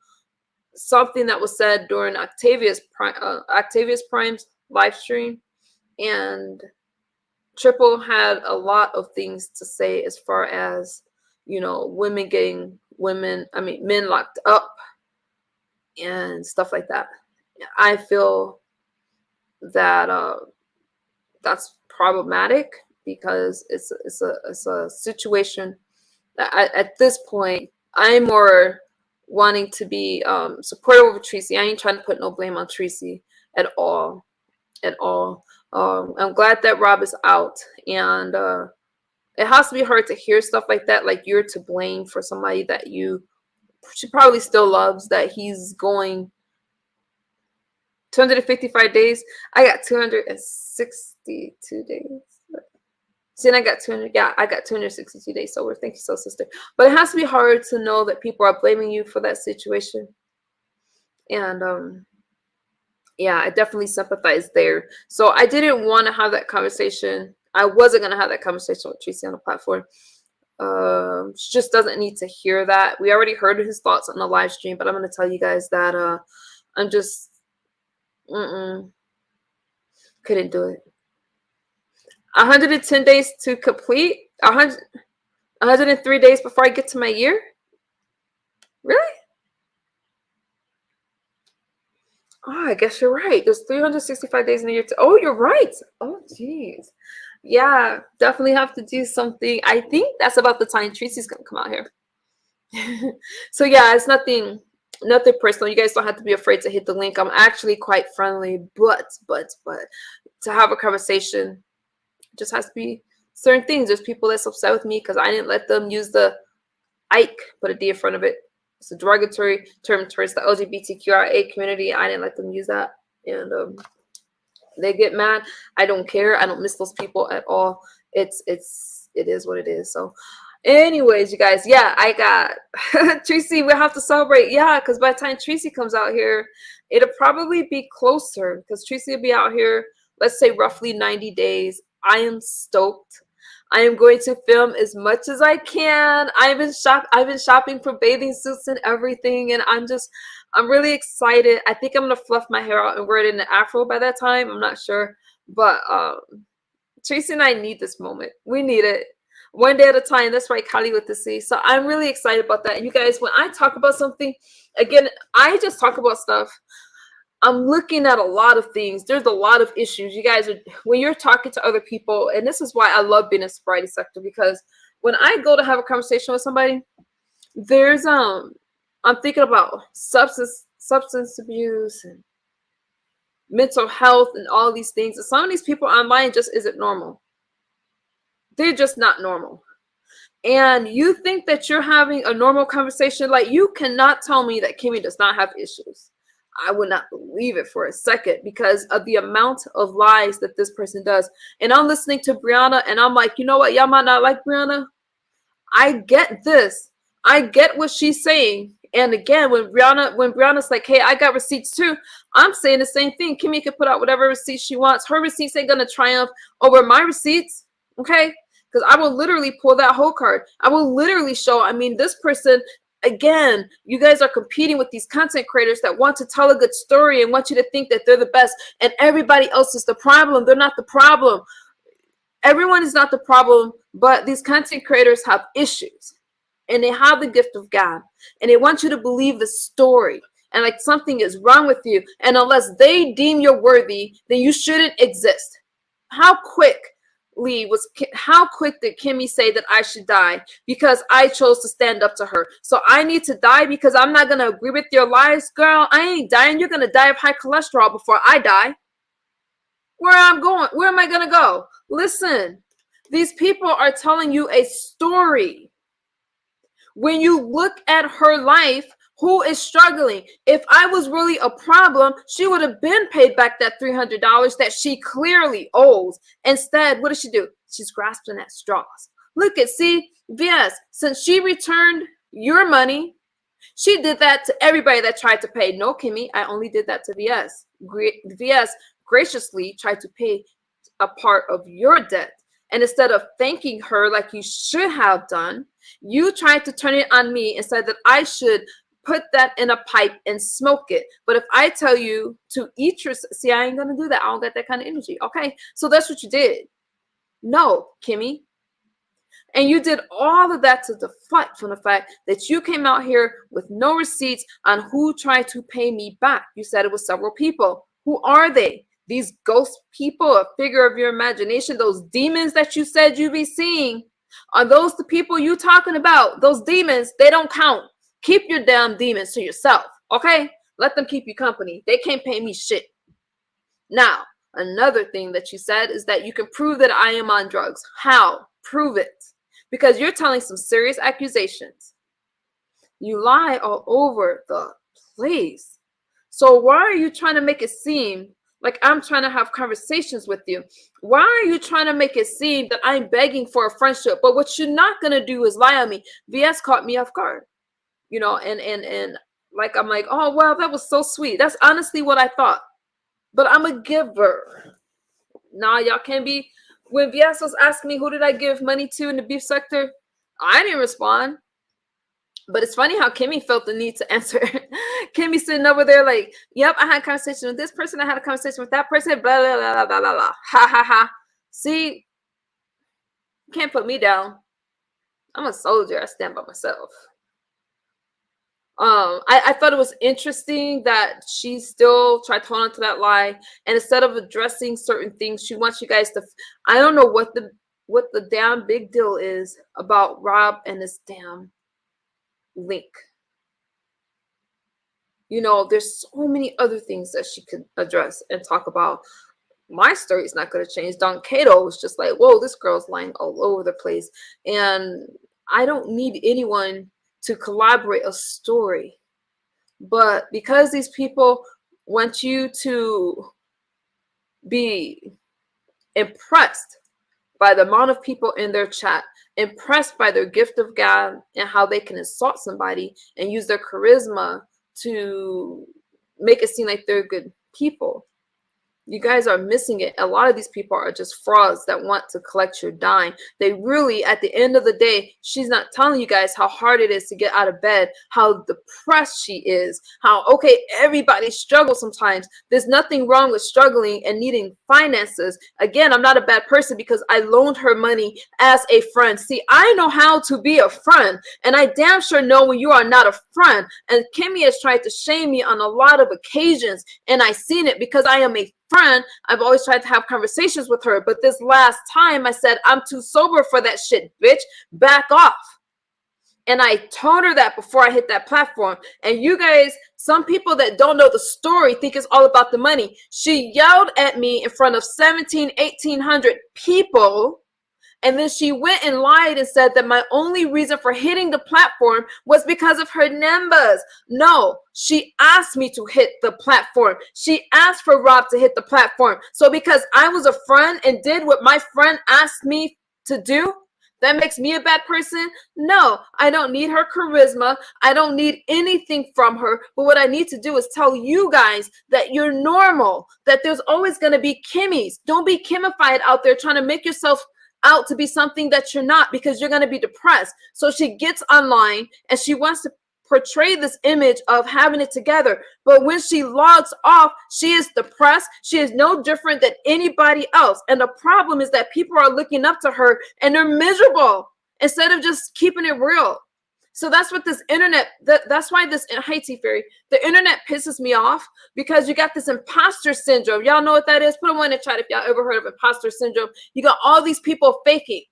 something that was said during Octavius Prime's live stream, and Triple had a lot of things to say as far as men locked up and stuff like that. I feel that that's problematic because it's a situation that at this point I'm more wanting to be supportive of Tracy. I ain't trying to put no blame on Tracy at all. I'm glad that Rob is out, and it has to be hard to hear stuff like that, like you're to blame for somebody that she probably still loves, that he's going 255 days. I got 262 days. See, and I got 262 days sober. Thank you so, sister. But it has to be hard to know that people are blaming you for that situation. And yeah, I definitely sympathize there. So I didn't want to have that conversation. I wasn't going to have that conversation with Tracy on the platform. She just doesn't need to hear that. We already heard his thoughts on the live stream, but I'm going to tell you guys that I'm just couldn't do it. 110 days to complete. 103 days before I get to my year. Really? Oh, I guess you're right. There's 365 days in a year. Oh, you're right. Oh, jeez. Yeah, definitely have to do something. I think that's about the time Tracy's gonna come out here. So yeah, it's nothing personal. You guys don't have to be afraid to hit the link. I'm actually quite friendly, but to have a conversation, it just has to be certain things. There's people that's upset with me because I didn't let them use the Ike, put a D in front of it. It's a derogatory term towards the LGBTQIA community. I didn't let them use that, and they get mad. I don't care. I don't miss those people at all. It is what it is. So anyways, you guys, yeah, I got Tracy. We'll have to celebrate. Yeah, because by the time Tracy comes out here, it'll probably be closer because Tracy will be out here, let's say roughly 90 days. I am stoked. I am going to film as much as I can. I've been shopping for bathing suits and everything, and I'm really excited. I think I'm gonna fluff my hair out and wear it in an afro by that time. I'm not sure, but Tracy and I need this moment. We need it one day at a time. That's right, Kali with the C. So I'm really excited about that. And you guys, when I talk about something, again, I just talk about stuff. I'm looking at a lot of things. There's a lot of issues. You guys when you're talking to other people, and this is why I love being in sobriety sector, because when I go to have a conversation with somebody, there's I'm thinking about substance abuse and mental health and all these things. And some of these people online just isn't normal. They're just not normal. And you think that you're having a normal conversation. Like, you cannot tell me that Kimmy does not have issues. I would not believe it for a second because of the amount of lies that this person does. And I'm listening to Brianna and I'm like, you know what? Y'all might not like Brianna. I get this. I get what she's saying. And again, when Brianna's like, hey, I got receipts too, I'm saying the same thing. Kimmy can put out whatever receipts she wants. Her receipts ain't going to triumph over my receipts. Okay? Because I will literally pull that whole card. I will literally show, this person, again, you guys are competing with these content creators that want to tell a good story and want you to think that they're the best and everybody else is the problem. They're not the problem. Everyone is not the problem, but these content creators have issues and they have the gift of God and they want you to believe the story and like something is wrong with you. And unless they deem you're worthy, then you shouldn't exist. How quick did Kimmy say that I should die because I chose to stand up to her? So I need to die because I'm not going to agree with your lies? Girl, I ain't dying. You're going to die of high cholesterol before I die. Where am I going to go? Listen, these people are telling you a story. When you look at her life, Who is struggling? If I was really a problem, she would have been paid back that $300 that she clearly owes. Instead, what does she do? She's grasping at straws. Look at, see, VS, since she returned your money, she did that to everybody that tried to pay. No, Kimmy, I only did that to VS. VS graciously tried to pay a part of your debt. And instead of thanking her like you should have done, you tried to turn it on me and said that I should put that in a pipe and smoke it. But if I tell you to eat your, see, I ain't gonna do that. I don't get that kind of energy. Okay, so that's what you did. No, Kimmy. And you did all of that to deflect from the fact that you came out here with no receipts on who tried to pay me back. You said it was several people. Who are they? These ghost people, a figure of your imagination, those demons that you said you be seeing. Are those the people you talking about? Those demons, they don't count. Keep your damn demons to yourself, okay? Let them keep you company. They can't pay me shit. Now, another thing that you said is that you can prove that I am on drugs. How? Prove it. Because you're telling some serious accusations. You lie all over the place. So why are you trying to make it seem like I'm trying to have conversations with you? Why are you trying to make it seem that I'm begging for a friendship? But what you're not going to do is lie on me. VS caught me off guard. You know, and like, I'm like, oh, wow, that was so sweet. That's honestly what I thought. But I'm a giver. Nah, y'all can't be. When VS was asking me who did I give money to in the beef sector, I didn't respond. But it's funny how Kimmy felt the need to answer. Kimmy sitting over there like, yep, I had a conversation with this person. I had a conversation with that person. Blah, blah, blah, blah, blah, blah. Ha, ha, ha. See, you can't put me down. I'm a soldier. I stand by myself. I thought it was interesting that she still tried to hold on to that lie, and instead of addressing certain things, she wants you guys to. I don't know what the damn big deal is about Rob and this damn link. You know, there's so many other things that she could address and talk about. My story is not going to change. Don Cato was just like, whoa, this girl's lying all over the place, and I don't need anyone to collaborate a story. But because these people want you to be impressed by the amount of people in their chat, impressed by their gift of gab and how they can insult somebody and use their charisma to make it seem like they're good people, you guys are missing it. A lot of these people are just frauds that want to collect your dime. They really, at the end of the day, she's not telling you guys how hard it is to get out of bed, how depressed she is, how, okay, everybody struggles sometimes. There's nothing wrong with struggling and needing finances. Again, I'm not a bad person because I loaned her money as a friend. See, I know how to be a friend, and I damn sure know when you are not a friend. And Kimmy has tried to shame me on a lot of occasions, and I've seen it because I am a friend. I've always tried to have conversations with her, but this last time I said, I'm too sober for that shit, bitch. Back off. And I told her that before I hit that platform. And you guys, some people that don't know the story think it's all about the money. She yelled at me in front of 1,800 people. And then she went and lied and said that my only reason for hitting the platform was because of her numbers. No, she asked me to hit the platform. She asked for Rob to hit the platform. So because I was a friend and did what my friend asked me to do, that makes me a bad person? No, I don't need her charisma. I don't need anything from her. But what I need to do is tell you guys that you're normal, that there's always going to be Kimmys. Don't be Kimmified out there trying to make yourself out to be something that you're not, because you're going to be depressed. So she gets online and she wants to portray this image of having it together. But when she logs off, she is depressed. She is no different than anybody else. And the problem is that people are looking up to her and they're miserable instead of just keeping it real. So that's what this internet, that's why this, hi T-Fairy, the internet pisses me off, because you got this imposter syndrome. Y'all know what that is? Put them in the chat if y'all ever heard of imposter syndrome. You got all these people faking.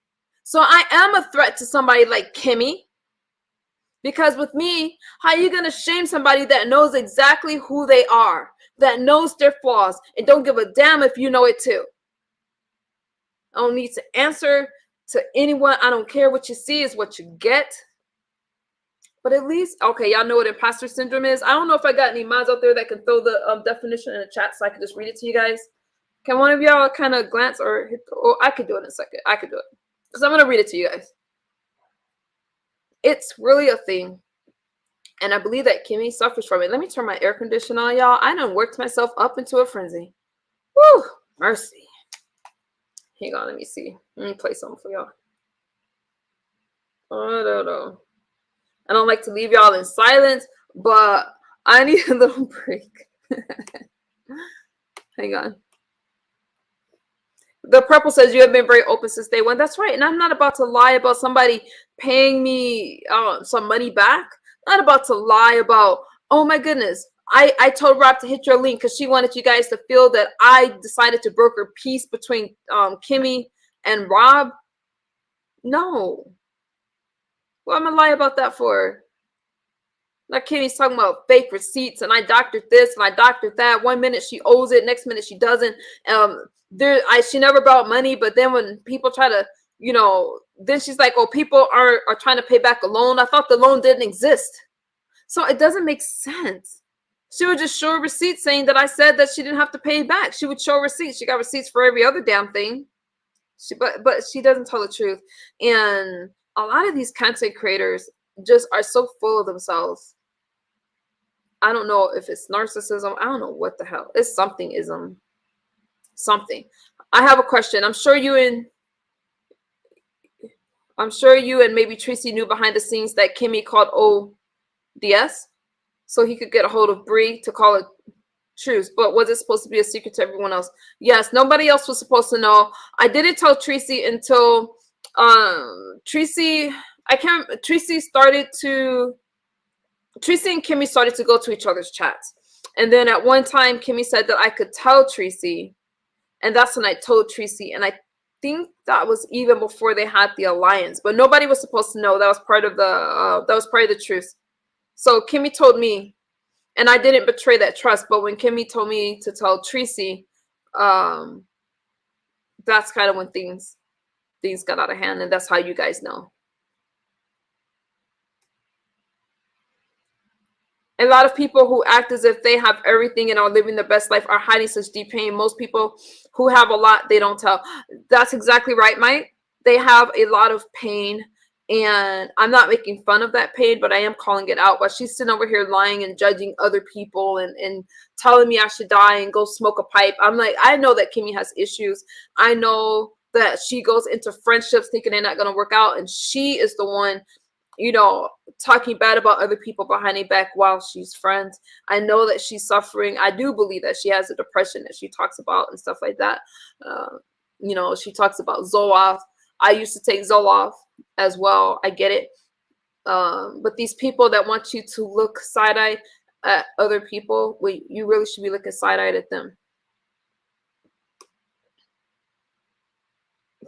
So I am a threat to somebody like Kimmy, because with me, how are you going to shame somebody that knows exactly who they are, that knows their flaws, and don't give a damn if you know it too? I don't need to answer to anyone. I don't care. What you see is what you get. But at least, okay, y'all know what imposter syndrome is. I don't know if I got any mods out there that can throw the definition in the chat so I can just read it to you guys. Can one of y'all kind of glance or hit the, oh, I could do it in a second. I could do it. Because I'm going to read it to you guys. It's really a thing. And I believe that Kimmy suffers from it. Let me turn my air conditioner on, y'all. I done worked myself up into a frenzy. Woo! Mercy. Hang on, let me see. Let me play something for y'all. I don't know. I don't like to leave y'all in silence, but I need a little break. Hang on. The Purple says, you have been very open since day one. That's right. And I'm not about to lie about somebody paying me some money back. I'm not about to lie about, oh my goodness, I told Rob to hit your link because she wanted you guys to feel that I decided to broker peace between Kimmy and Rob. No. What am I lie about that for? Like Kimmy's talking about fake receipts and I doctored this and I doctored that. One minute she owes it, next minute she doesn't. She never brought money, but then when people try to, then she's like, oh, people are trying to pay back a loan. I thought the loan didn't exist. So it doesn't make sense. She would just show receipts saying that I said that she didn't have to pay back. She would show receipts. She got receipts for every other damn thing. But she doesn't tell the truth. And a lot of these content creators just are so full of themselves. I don't know if it's narcissism. I don't know what the hell. It's something-ism. Something. I have a question. I'm sure you and maybe Tracy knew behind the scenes that Kimmy called ODS so he could get a hold of Bree to call it truth. But was it supposed to be a secret to everyone else? Yes, nobody else was supposed to know. I didn't tell Tracy until Tracy and Kimmy started to go to each other's chats. And then at one time, Kimmy said that I could tell Tracy. And that's when I told Tracy. And I think that was even before they had the alliance. But nobody was supposed to know. That was part of the truth. So Kimmy told me. And I didn't betray that trust. But when Kimmy told me to tell Tracy, that's kind of when things got out of hand. And that's how you guys know. A lot of people who act as if they have everything and are living their best life are hiding such deep pain. Most people who have a lot, they don't tell. That's exactly right, Mike. They have a lot of pain. And I'm not making fun of that pain, but I am calling it out. But she's sitting over here lying and judging other people and telling me I should die and go smoke a pipe. I'm like, I know that Kimmy has issues. I know that she goes into friendships thinking they're not going to work out. And she is the one, talking bad about other people behind their back while she's friends. I know that she's suffering. I do believe that she has a depression that she talks about and stuff like that. She talks about Zoloft. I used to take Zoloft as well. I get it. But these people that want you to look side-eye at other people, you really should be looking side-eyed at them.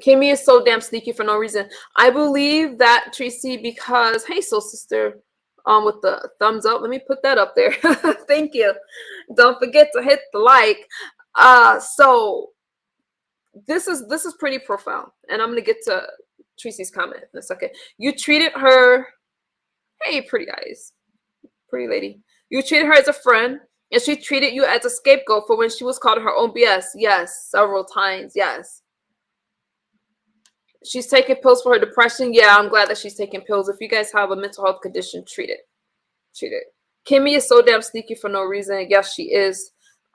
Kimmy is so damn sneaky for no reason. I believe that, Tracy, because, hey, soul sister, with the thumbs up. Let me put that up there. Thank you. Don't forget to hit the like. So this is pretty profound. And I'm going to get to Tracy's comment in a second. You treated her, hey, pretty eyes, pretty lady. You treated her as a friend, and she treated you as a scapegoat for when she was called her own BS. Yes, several times. Yes. She's taking pills for her depression. Yeah, I'm glad that she's taking pills. If you guys have a mental health condition, treat it. Treat it. Kimmy is so damn sneaky for no reason. Yes, she is.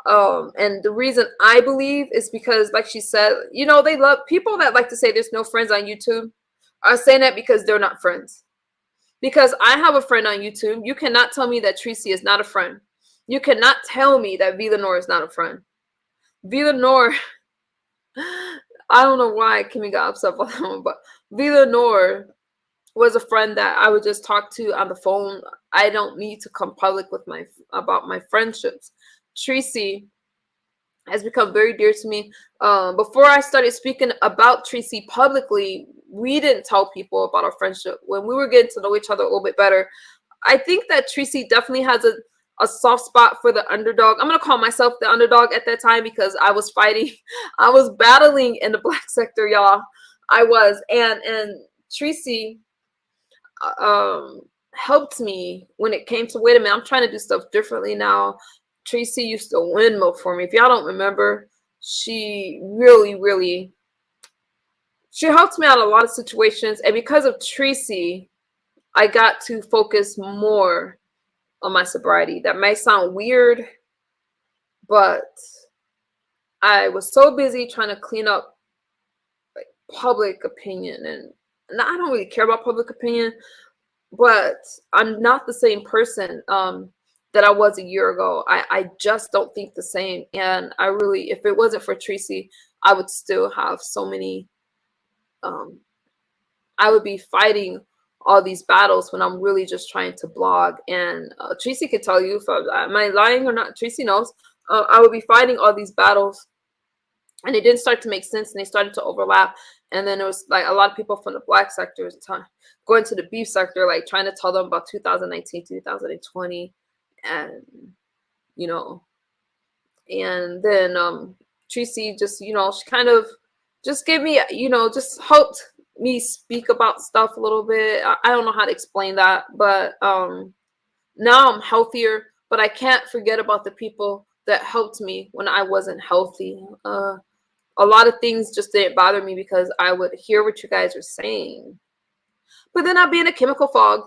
And the reason I believe is because, like she said, they love people that like to say there's no friends on YouTube are saying that because they're not friends. Because I have a friend on YouTube. You cannot tell me that Tracy is not a friend. You cannot tell me that Villanor is not a friend. Villanor... I don't know why Kimmy got upset about that one, but Villanor was a friend that I would just talk to on the phone. I don't need to come public with about my friendships. Tracy has become very dear to me. Before I started speaking about Tracy publicly, we didn't tell people about our friendship. When we were getting to know each other a little bit better, I think that Tracy definitely has a soft spot for the underdog. I'm going to call myself the underdog at that time because I was fighting. I was battling in the black sector, y'all. I was. And Tracy helped me when it came to, wait a minute, I'm trying to do stuff differently now. Tracy used to windmill for me. If y'all don't remember, she really, she helped me out in a lot of situations. And because of Tracy, I got to focus more on my sobriety. That may sound weird, but I was so busy trying to clean up like public opinion, and I don't really care about public opinion, but I'm not the same person that I was a year ago. I just don't think the same. And I really, if it wasn't for Tracy, I would still have so many, I would be fighting all these battles when I'm really just trying to blog. And Tracy could tell you if am I lying or not. Tracy knows. I would be fighting all these battles, and it didn't start to make sense, and they started to overlap. And then it was like a lot of people from the black sector going to the beef sector, like trying to tell them about 2019, 2020, and you know, and then Tracy just, you know, she kind of just gave me, you know, just helped me speak about stuff a little bit. I don't know how to explain that, but now I'm healthier, but I can't forget about the people that helped me when I wasn't healthy. A lot of things just didn't bother me because I would hear what you guys were saying, but then I'd be in a chemical fog.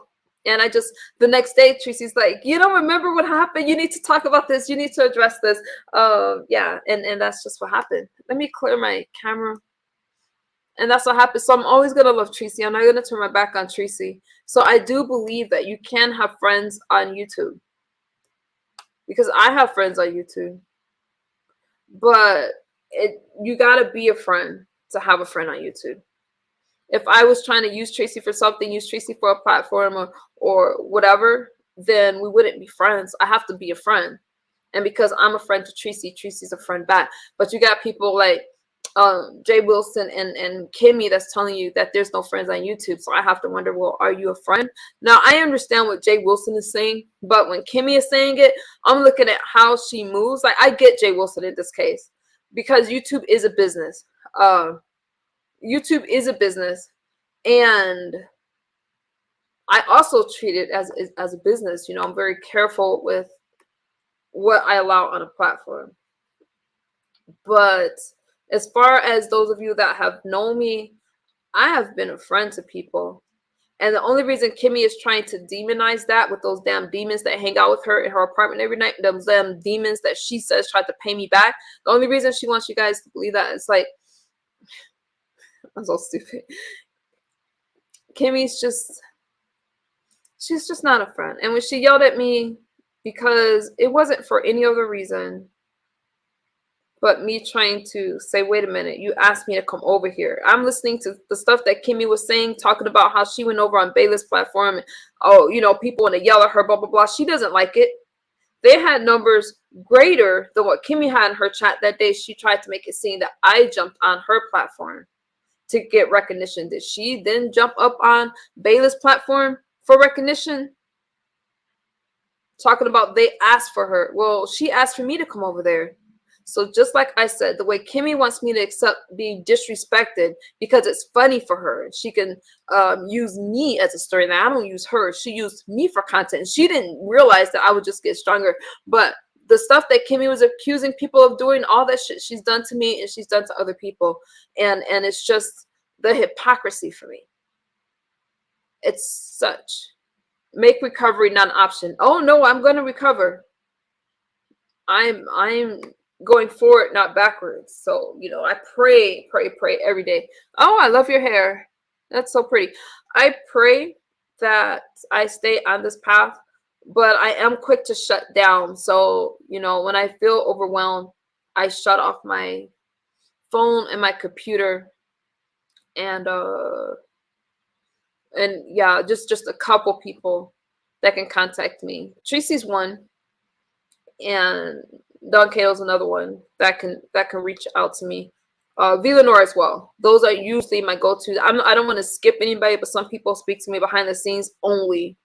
And I just, the next day, Tracy's like, you don't remember what happened. You need to talk about this. You need to address this. Yeah. And that's just what happened. Let me clear my camera. And that's what happened. So I'm always going to love Tracy. I'm not going to turn my back on Tracy. So I do believe that you can have friends on YouTube, because I have friends on YouTube, but you got to be a friend to have a friend on YouTube. If I was trying to use Tracy for something, use Tracy for a platform or whatever, then we wouldn't be friends. I have to be a friend. And because I'm a friend to Tracy, Tracy's a friend back. But you got people like Jay Wilson and Kimmy that's telling you that there's no friends on YouTube. So I have to wonder, well, are you a friend? Now, I understand what Jay Wilson is saying, but when Kimmy is saying it, I'm looking at how she moves. Like, I get Jay Wilson in this case, because YouTube is a business. YouTube is a business, and I also treat it as a business. You know, I'm very careful with what I allow on a platform. But as far as those of you that have known me, I have been a friend to people. And the only reason Kimmy is trying to demonize that with those damn demons that hang out with her in her apartment every night, those damn demons that she says tried to pay me back, the only reason she wants you guys to believe that, it's like, I'm so stupid. Kimmy's just, she's just not a friend. And when she yelled at me, because it wasn't for any other reason but me trying to say, wait a minute, you asked me to come over here. I'm listening to the stuff that Kimmy was saying, talking about how she went over on Baylor's platform. And, oh, you know, people want to yell at her, blah, blah, blah. She doesn't like it. They had numbers greater than what Kimmy had in her chat that day. She tried to make it seem that I jumped on her platform to get recognition. Did she then jump up on Baylor's platform for recognition? Talking about they asked for her. Well, she asked for me to come over there. So just like I said, the way Kimmy wants me to accept being disrespected because it's funny for her, and she can use me as a story. Now, I don't use her. She used me for content. She didn't realize that I would just get stronger. But the stuff that Kimmy was accusing people of doing, all that shit she's done to me and she's done to other people. And it's just the hypocrisy for me. It's such. Make recovery not an option. Oh, no, I'm going to recover. I'm going forward, not backwards. So, you know, I pray every day. Oh, I love your hair. That's so pretty. I pray that I stay on this path, but I am quick to shut down. So, you know, when I feel overwhelmed, I shut off my phone and my computer, and yeah, just a couple people that can contact me. Tracy's one, and Don Cato's another one that can reach out to me. Villanor as well. Those are usually my go-to. I don't want to skip anybody, but some people speak to me behind the scenes only.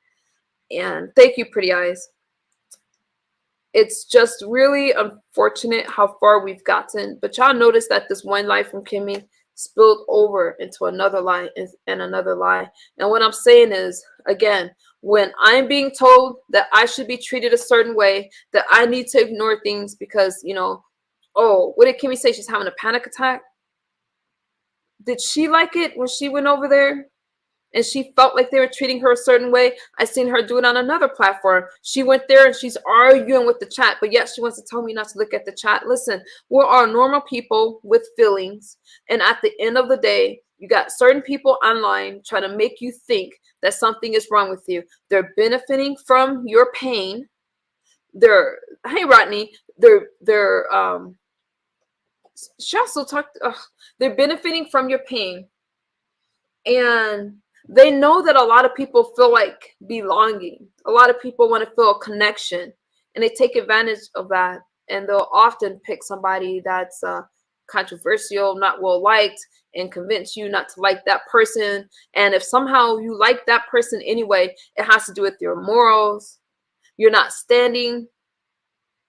And thank you, Pretty Eyes. It's just really unfortunate how far we've gotten. But y'all notice that this one lie from Kimmy spilled over into another lie and another lie. And what I'm saying is, again, when I'm being told that I should be treated a certain way, that I need to ignore things because, you know, oh, what did Kimmy say? She's having a panic attack. Did she like it when she went over there and she felt like they were treating her a certain way? I seen her do it on another platform. She went there and she's arguing with the chat, but yet she wants to tell me not to look at the chat. Listen, we're all normal people with feelings, and at the end of the day, you got certain people online trying to make you think that something is wrong with you. They're benefiting from your pain. Hey Rodney, she also talked, they're benefiting from your pain, and they know that a lot of people feel like belonging. A lot of people want to feel a connection, and they take advantage of that, and they'll often pick somebody that's controversial, not well liked, and convince you not to like that person. And if somehow you like that person anyway, it has to do with your morals. You're not standing,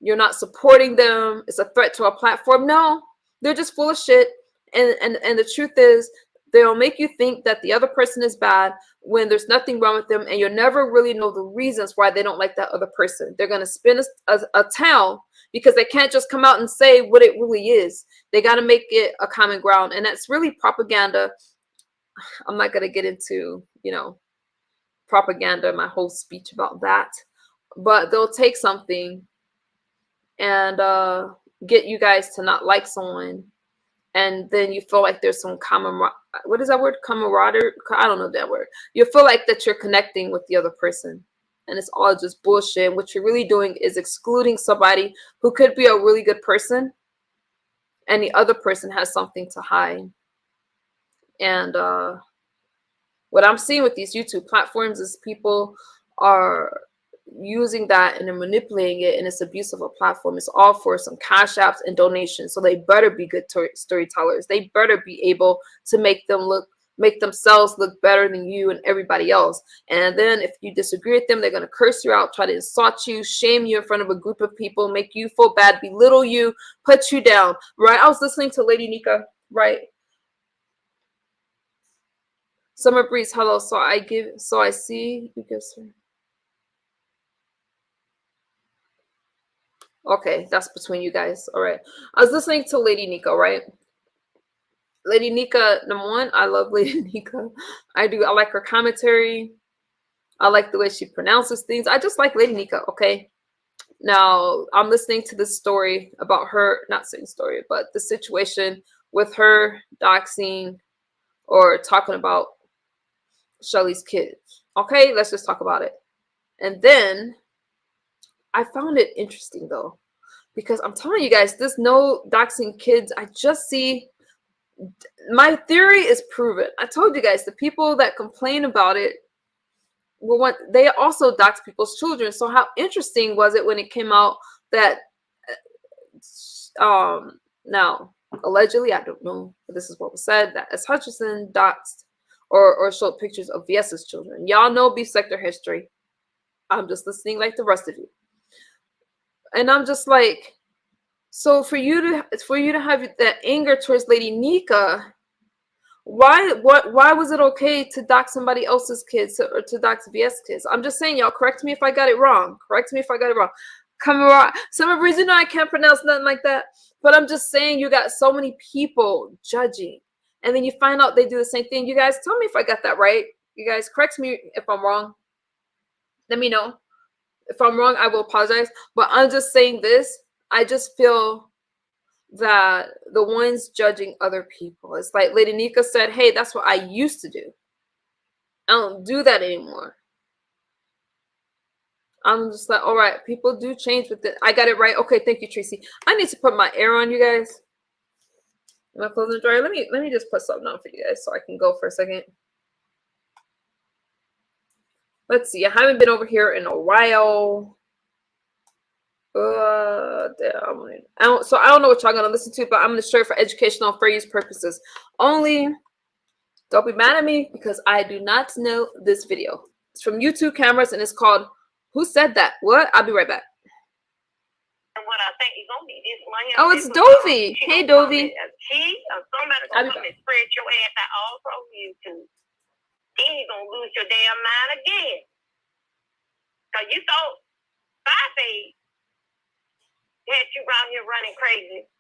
you're not supporting them, it's a threat to a platform. No, they're just full of shit. And the truth is, they'll make you think that the other person is bad when there's nothing wrong with them, and you'll never really know the reasons why they don't like that other person. They're going to spin a towel because they can't just come out and say what it really is. They got to make it a common ground, and that's really propaganda. I'm not going to get into, you know, propaganda, my whole speech about that, but they'll take something and get you guys to not like someone, and then you feel like there's some common, what is that word, camaraderie? I don't know that word. You feel like that you're connecting with the other person, and it's all just bullshit. What you're really doing is excluding somebody who could be a really good person, and the other person has something to hide. And what I'm seeing with these YouTube platforms is people are using that and they're manipulating it, and it's abuse of a platform. It's all for some cash apps and donations. So they better be good storytellers. They better be able to make themselves look better than you and everybody else. And then if you disagree with them, they're going to curse you out, try to insult you, shame you in front of a group of people, make you feel bad, belittle you, put you down. Right? I was listening to Lady Nika, right? Summer Breeze, hello. So I see you give her. Okay, that's between you guys. All right. I was listening to Lady Nika, right? Lady Nika, number one, I love Lady Nika. I do. I like her commentary. I like the way she pronounces things. I just like Lady Nika, okay? Now, I'm listening to this story about her, not saying story, but the situation with her doxing or talking about Shelly's kids. Okay, let's just talk about it. And then I found it interesting though, because I'm telling you guys, this no doxing kids, I just see, my theory is proven. I told you guys, the people that complain about it they also dox people's children. So how interesting was it when it came out that now allegedly, I don't know, but this is what was said, that as Hutchinson doxed or showed pictures of VS's children. Y'all know beef sector history. I'm just listening like the rest of you. And I'm just like, so for you to have that anger towards Lady Nika, why was it okay to dox somebody else's kids or to dox VS kids? I'm just saying, y'all, correct me if I got it wrong. Correct me if I got it wrong. Some reason I can't pronounce nothing like that, but I'm just saying, you got so many people judging, and then you find out they do the same thing. You guys tell me if I got that right. You guys correct me if I'm wrong. Let me know. If I'm wrong, I will apologize. But I'm just saying this. I just feel that the ones judging other people, it's like Lady Nika said, hey, that's what I used to do. I don't do that anymore. I'm just like, all right, people do change with it. I got it right. Okay, thank you, Tracy. I need to put my air on, you guys. Am I closing the dryer? Let me just put something on for you guys so I can go for a second. Let's see. I haven't been over here in a while. So I don't know what y'all gonna listen to, but I'm gonna share it for educational fair use purposes only. Don't be mad at me because I do not know this video. It's from YouTube Cameras and it's called "Who Said That?" What? I'll be right back. What I think is gonna be this money. Oh, it's Dovey. Hey, Dovey. Somebody gonna come and spread your ass out all over YouTube. Then you gonna lose your damn mind again. So you thought 5 had you around here running crazy,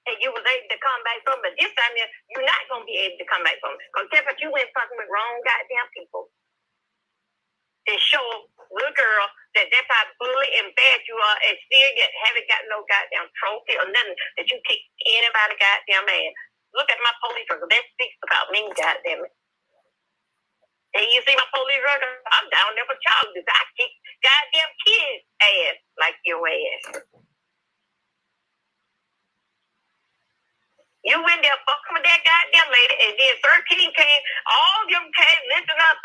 and you was able to come back from it. But this time you're not gonna be able to come back from it. Because guess what? You went fucking with wrong goddamn people. And show little girl that that's how bully and bad you are, and still haven't got no goddamn trophy or nothing that you kick anybody goddamn ass. Look at my police record. That speaks about me, goddamn it. And you see my police record? I'm down there for child abuse. I kick goddamn kids ass like your ass. You went there fucking with that goddamn lady, and then 13 came, all of them came, listen up,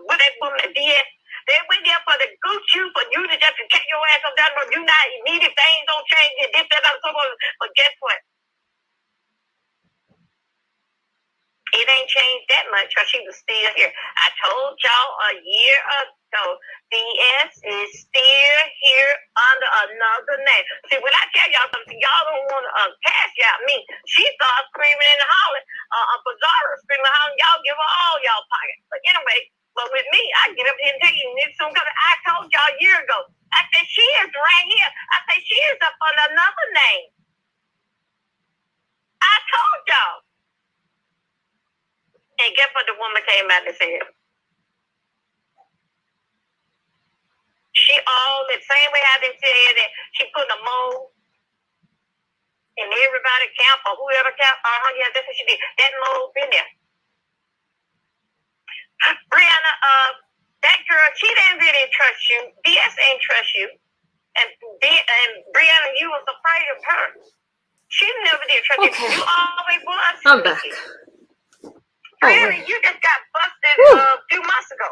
what that woman did. They went there for the goose you, for you to just take your ass up down, but you not immediate things don't change, and this, that, and so on. But guess what? It ain't changed that much because she was still here. I told y'all a year ago, BS is still here under another name. See, when I tell y'all something, y'all don't want to cash out me. She started screaming and hollering. Bizarre screaming and hollering. Y'all give her all y'all pockets. But anyway, but with me, I get up here and tell you, this soon coming. I told y'all a year ago. I said, she is right here. I said, she is up under another name. I told y'all. And guess what the woman came out and said? She all the same way I done said that she put a mold in everybody camp or whoever camp. Yeah, that's what she did. That mold been there. Brianna, that girl, she didn't really trust you. BS ain't trust you. And Brianna, you was afraid of her. She never did trust you. You always was. I'm back. Brianna, you just got busted a few months ago.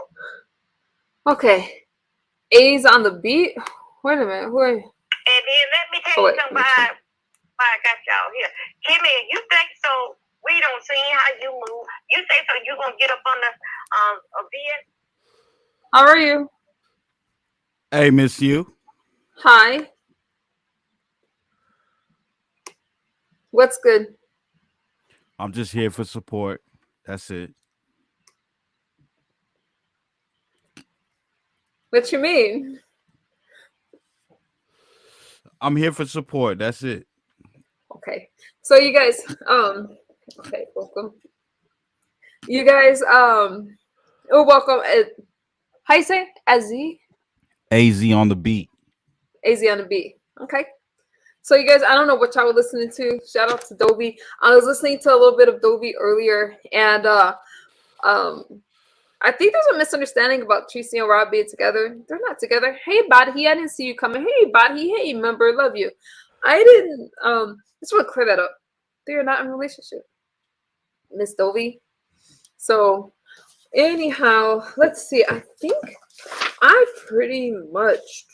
Okay. A's on the beat. Wait a minute. Wait. And then let me tell you something why I got y'all here. Kimmy, you think so? We don't see how you move. You say so you gonna get up on the bed? How are you? Hey, Miss You. Hi. What's good? I'm just here for support. That's it. What you mean? I'm here for support. That's it. Okay. So you guys, okay, welcome. You guys, welcome. How you say? Azzy? AZ on the beat. AZ on the beat. Okay. So you guys, I don't know what y'all were listening to. Shout out to Dobie. I was listening to a little bit of Dobie earlier, and I think there's a misunderstanding about Tracy and Rob being together. They're not together. Hey, Badhi, I didn't see you coming. Hey, Badhi. Hey, member, love you. I didn't. Just want to clear that up. They are not in a relationship, Miss Dobie. So, anyhow, let's see. I think I pretty much.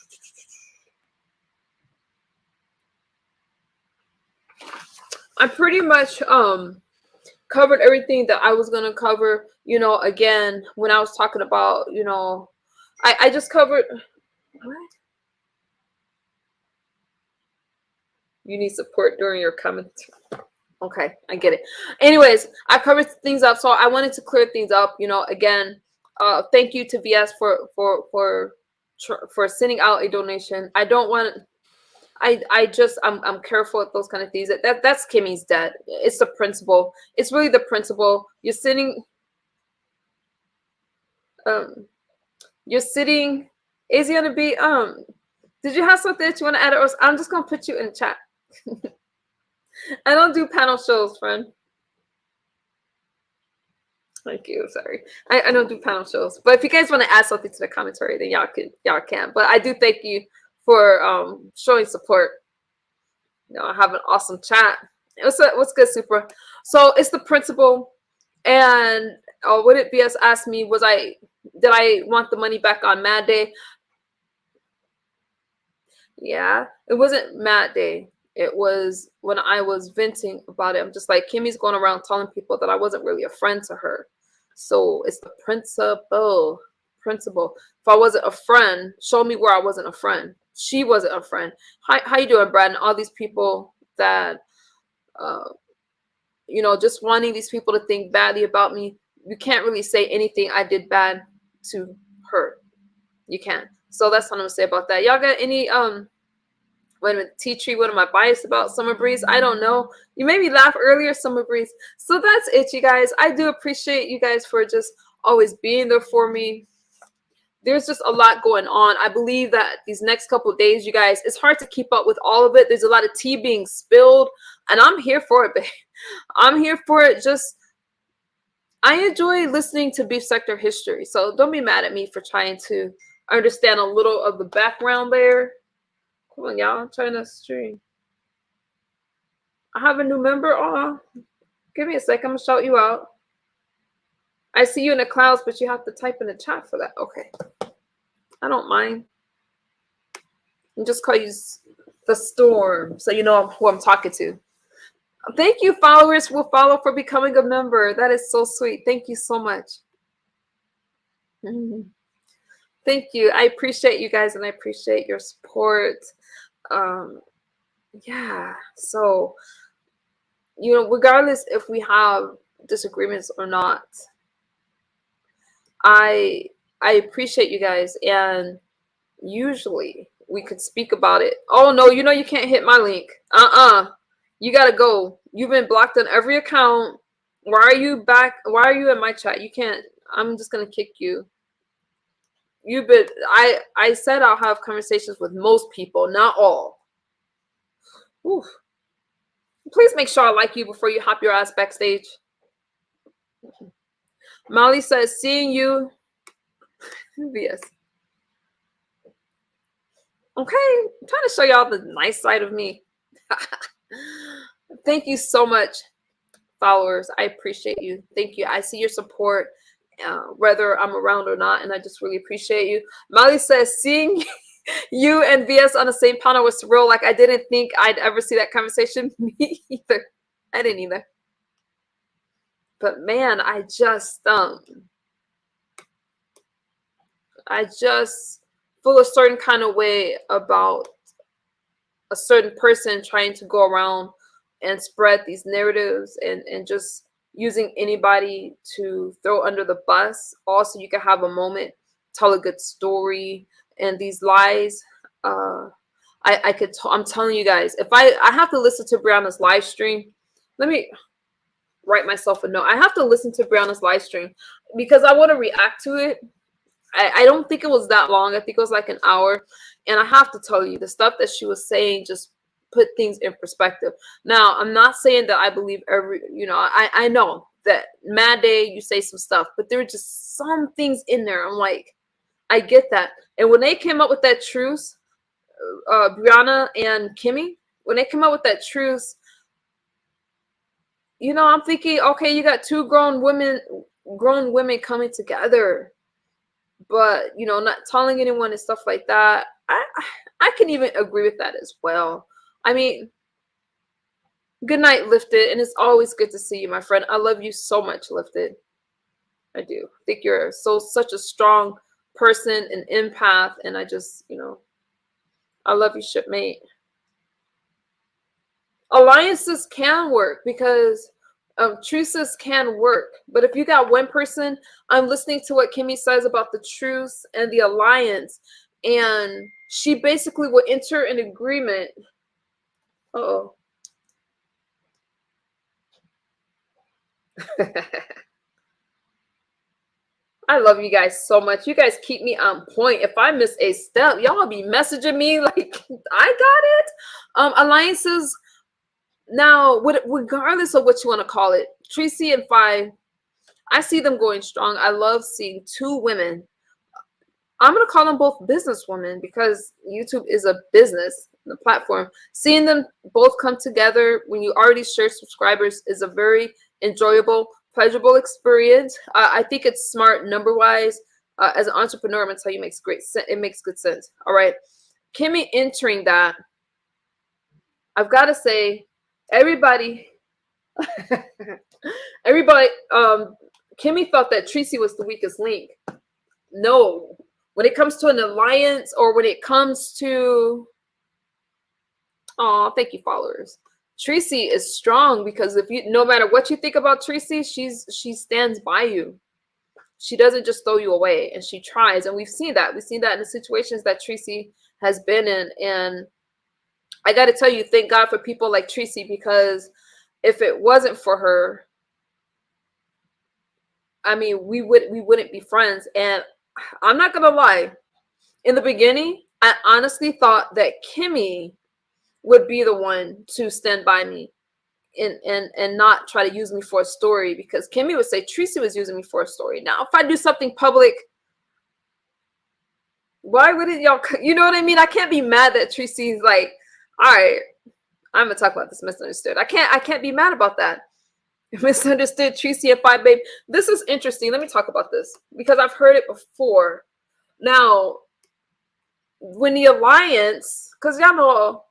Covered everything that I was gonna cover. You know, again, when I was talking about, you know, I just covered. What? You need support during your comments. Okay, I get it. Anyways, I covered things up, so I wanted to clear things up. You know, again, thank you to VS for sending out a donation. I don't want. I'm careful with those kind of things. That's Kimmy's debt. It's the principle. It's really the principle. You're sitting. Is he gonna be? Did you have something that you want to add, or I'm just gonna put you in the chat. I don't do panel shows, friend. Thank you. Sorry, I don't do panel shows. But if you guys want to add something to the commentary, then y'all can. But I do thank you for showing support. You know, I have an awesome chat. What's good, Super? So it's the principle. And what did BS ask me? Did I want the money back on Mad Day? Yeah, it wasn't Mad Day. It was when I was venting about it. I'm just like, Kimmy's going around telling people that I wasn't really a friend to her. So it's the principle. If I wasn't a friend, show me where I wasn't a friend. She wasn't a friend. How you doing, Brad? And all these people that, you know, just wanting these people to think badly about me. You can't really say anything I did bad to her. You can. So that's what I'm gonna say about that. Y'all got any wait a minute, tea tree, what am I biased about? Summer Breeze? I don't know. You made me laugh earlier, Summer Breeze. So that's it, you guys. I do appreciate you guys for just always being there for me. There's just a lot going on. I believe that these next couple of days, you guys, it's hard to keep up with all of it. There's a lot of tea being spilled, and I'm here for it, babe. I'm here for it. Just, I enjoy listening to beef sector history, so don't be mad at me for trying to understand a little of the background there. Come on, y'all. I'm trying to stream. I have a new member. Oh, give me a sec. I'm going to shout you out. I see you in the clouds, but you have to type in the chat for that. Okay. I don't mind. I'll just call you the storm so you know who I'm talking to. Thank you, followers who will follow for becoming a member. That is so sweet. Thank you so much. Thank you. I appreciate you guys, and I appreciate your support. Yeah. So, you know, regardless if we have disagreements or not, I appreciate you guys, and usually we could speak about it. Oh no, you know you can't hit my link. You gotta go. You've been blocked on every account. Why are you back? Why are you in my chat? You can't. I'm just gonna kick you. You've been. I said I'll have conversations with most people, not all. Oof. Please make sure I like you before you hop your ass backstage. Molly says, seeing you. Yes. Okay, I'm trying to show y'all the nice side of me. Thank you so much, followers. I appreciate you. Thank you. I see your support, whether I'm around or not, and I just really appreciate you. Molly says, seeing you and VS on the same panel was surreal. Like, I didn't think I'd ever see that conversation. Me either. I didn't either. But man, I just feel a certain kind of way about a certain person trying to go around and spread these narratives and just using anybody to throw under the bus. Also, you can have a moment, tell a good story, and these lies. I'm telling you guys, if I have to listen to Brianna's live stream, let me write myself a note. I have to listen to Brianna's live stream because I want to react to it. I don't think it was that long. I think it was like an hour. And I have to tell you, the stuff that she was saying just put things in perspective. Now, I'm not saying that I believe I know that mad day you say some stuff, but there are just some things in there. I'm like, I get that. And when they came up with that truce, Brianna and Kimmy, when they came up with that truce, you know, I'm thinking, okay, you got two grown women coming together. But, you know, not telling anyone and stuff like that, I can even agree with that as well. I mean, good night, Lifted. And it's always good to see you, my friend. I love you so much, Lifted. I do. I think you're such a strong person, an empath. And I just, you know, I love you, shipmate. Alliances can work because truces can work, but if you got one person, I'm listening to what Kimmy says about the truce and the alliance, and she basically will enter an agreement. Uh-oh. I love you guys so much. You guys keep me on point. If I miss a step, y'all be messaging me like I got it. Alliances. Now, regardless of what you want to call it, Tracy and Fi, I see them going strong. I love seeing two women. I'm going to call them both businesswomen because YouTube is a business, the platform. Seeing them both come together when you already share subscribers is a very enjoyable, pleasurable experience. I think it's smart number-wise. As an entrepreneur, I'm going to tell you, it makes good sense. All right. Kimmy entering that, I've got to say, everybody, Kimmy thought that Tracy was the weakest link. No, when it comes to an alliance or when it comes to, oh, thank you, followers. Tracy is strong because no matter what you think about Tracy, she stands by you. She doesn't just throw you away, and she tries. And we've seen that. We've seen that in the situations that Tracy has been in. And I got to tell you, thank God for people like Tracy, because if it wasn't for her, I mean, we wouldn't be friends. And I'm not gonna lie, in the beginning, I honestly thought that Kimmy would be the one to stand by me and not try to use me for a story, because Kimmy would say Tracy was using me for a story. Now, if I do something public, why wouldn't y'all, you know what I mean? I can't be mad that Tracy's like, all right, I'm gonna talk about this misunderstood. I can't be mad about that. Misunderstood Tracy and Five Babe. This is interesting. Let me talk about this because I've heard it before. Now, when the alliance, because y'all know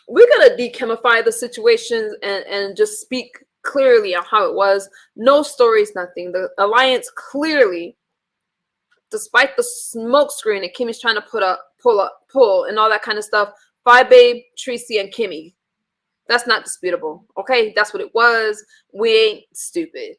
we're gonna dechemify the situations and just speak clearly on how it was. No stories, nothing. The alliance clearly, despite the smoke screen that Kimmy's trying to pull and all that kind of stuff, Five Babe, Tracy, and Kimmy. That's not disputable. Okay, that's what it was. We ain't stupid.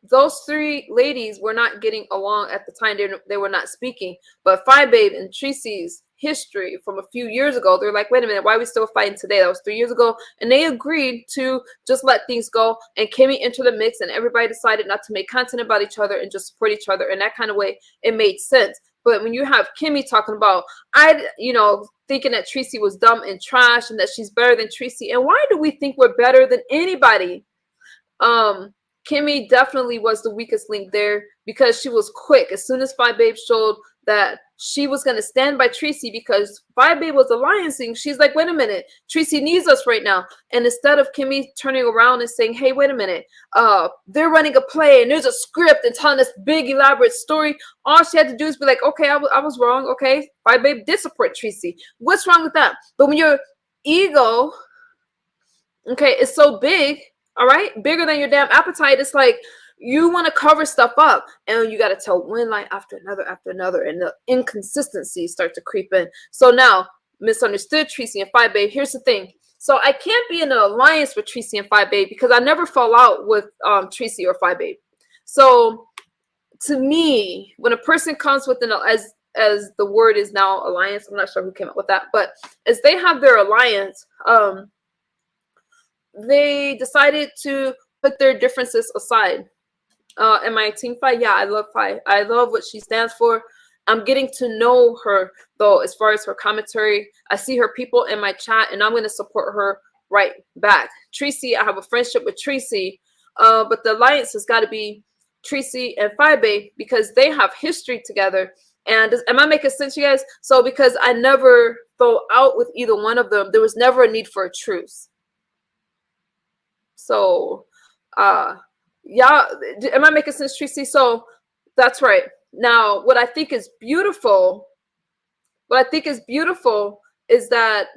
Those three ladies were not getting along at the time. They were not speaking. But Five Babe and Tracy's history from a few years ago, they're like, wait a minute, why are we still fighting today? That was 3 years ago. And they agreed to just let things go. And Kimmy entered the mix, and everybody decided not to make content about each other and just support each other. In that kind of way, it made sense. But when you have Kimmy talking about, thinking that Tracy was dumb and trash and that she's better than Tracy. And why do we think we're better than anybody? Kimmy definitely was the weakest link there because she was quick. As soon as Five Babe showed that she was going to stand by Tracy because Five Babe was alliancing, she's like, wait a minute, Tracy needs us right now. And instead of Kimmy turning around and saying, hey, wait a minute, they're running a play and there's a script and telling this big elaborate story, all she had to do is be like, okay, I was wrong. Okay, Five Babe did support Tracy. What's wrong with that? But when your ego, okay, is so big, all right, bigger than your damn appetite, it's like you want to cover stuff up and you got to tell one lie after another, and the inconsistencies start to creep in. So now, misunderstood Tracy and Five Babe. Here's the thing. So I can't be in an alliance with Tracy and Five Babe because I never fall out with Tracy or Five Babe. So to me, when a person comes with an, as the word is now, alliance, I'm not sure who came up with that, but as they have their alliance, they decided to put their differences aside. Am I Team Fi? Yeah, I love Fi. I love what she stands for. I'm getting to know her, though, as far as her commentary. I see her people in my chat, and I'm going to support her right back. Tracy, I have a friendship with Tracy, but the alliance has got to be Tracy and Five Babe because they have history together. And am I making sense, you guys? So because I never fell out with either one of them, there was never a need for a truce. So, yeah, am I making sense, Tracy? So that's right. Now, what I think is beautiful is that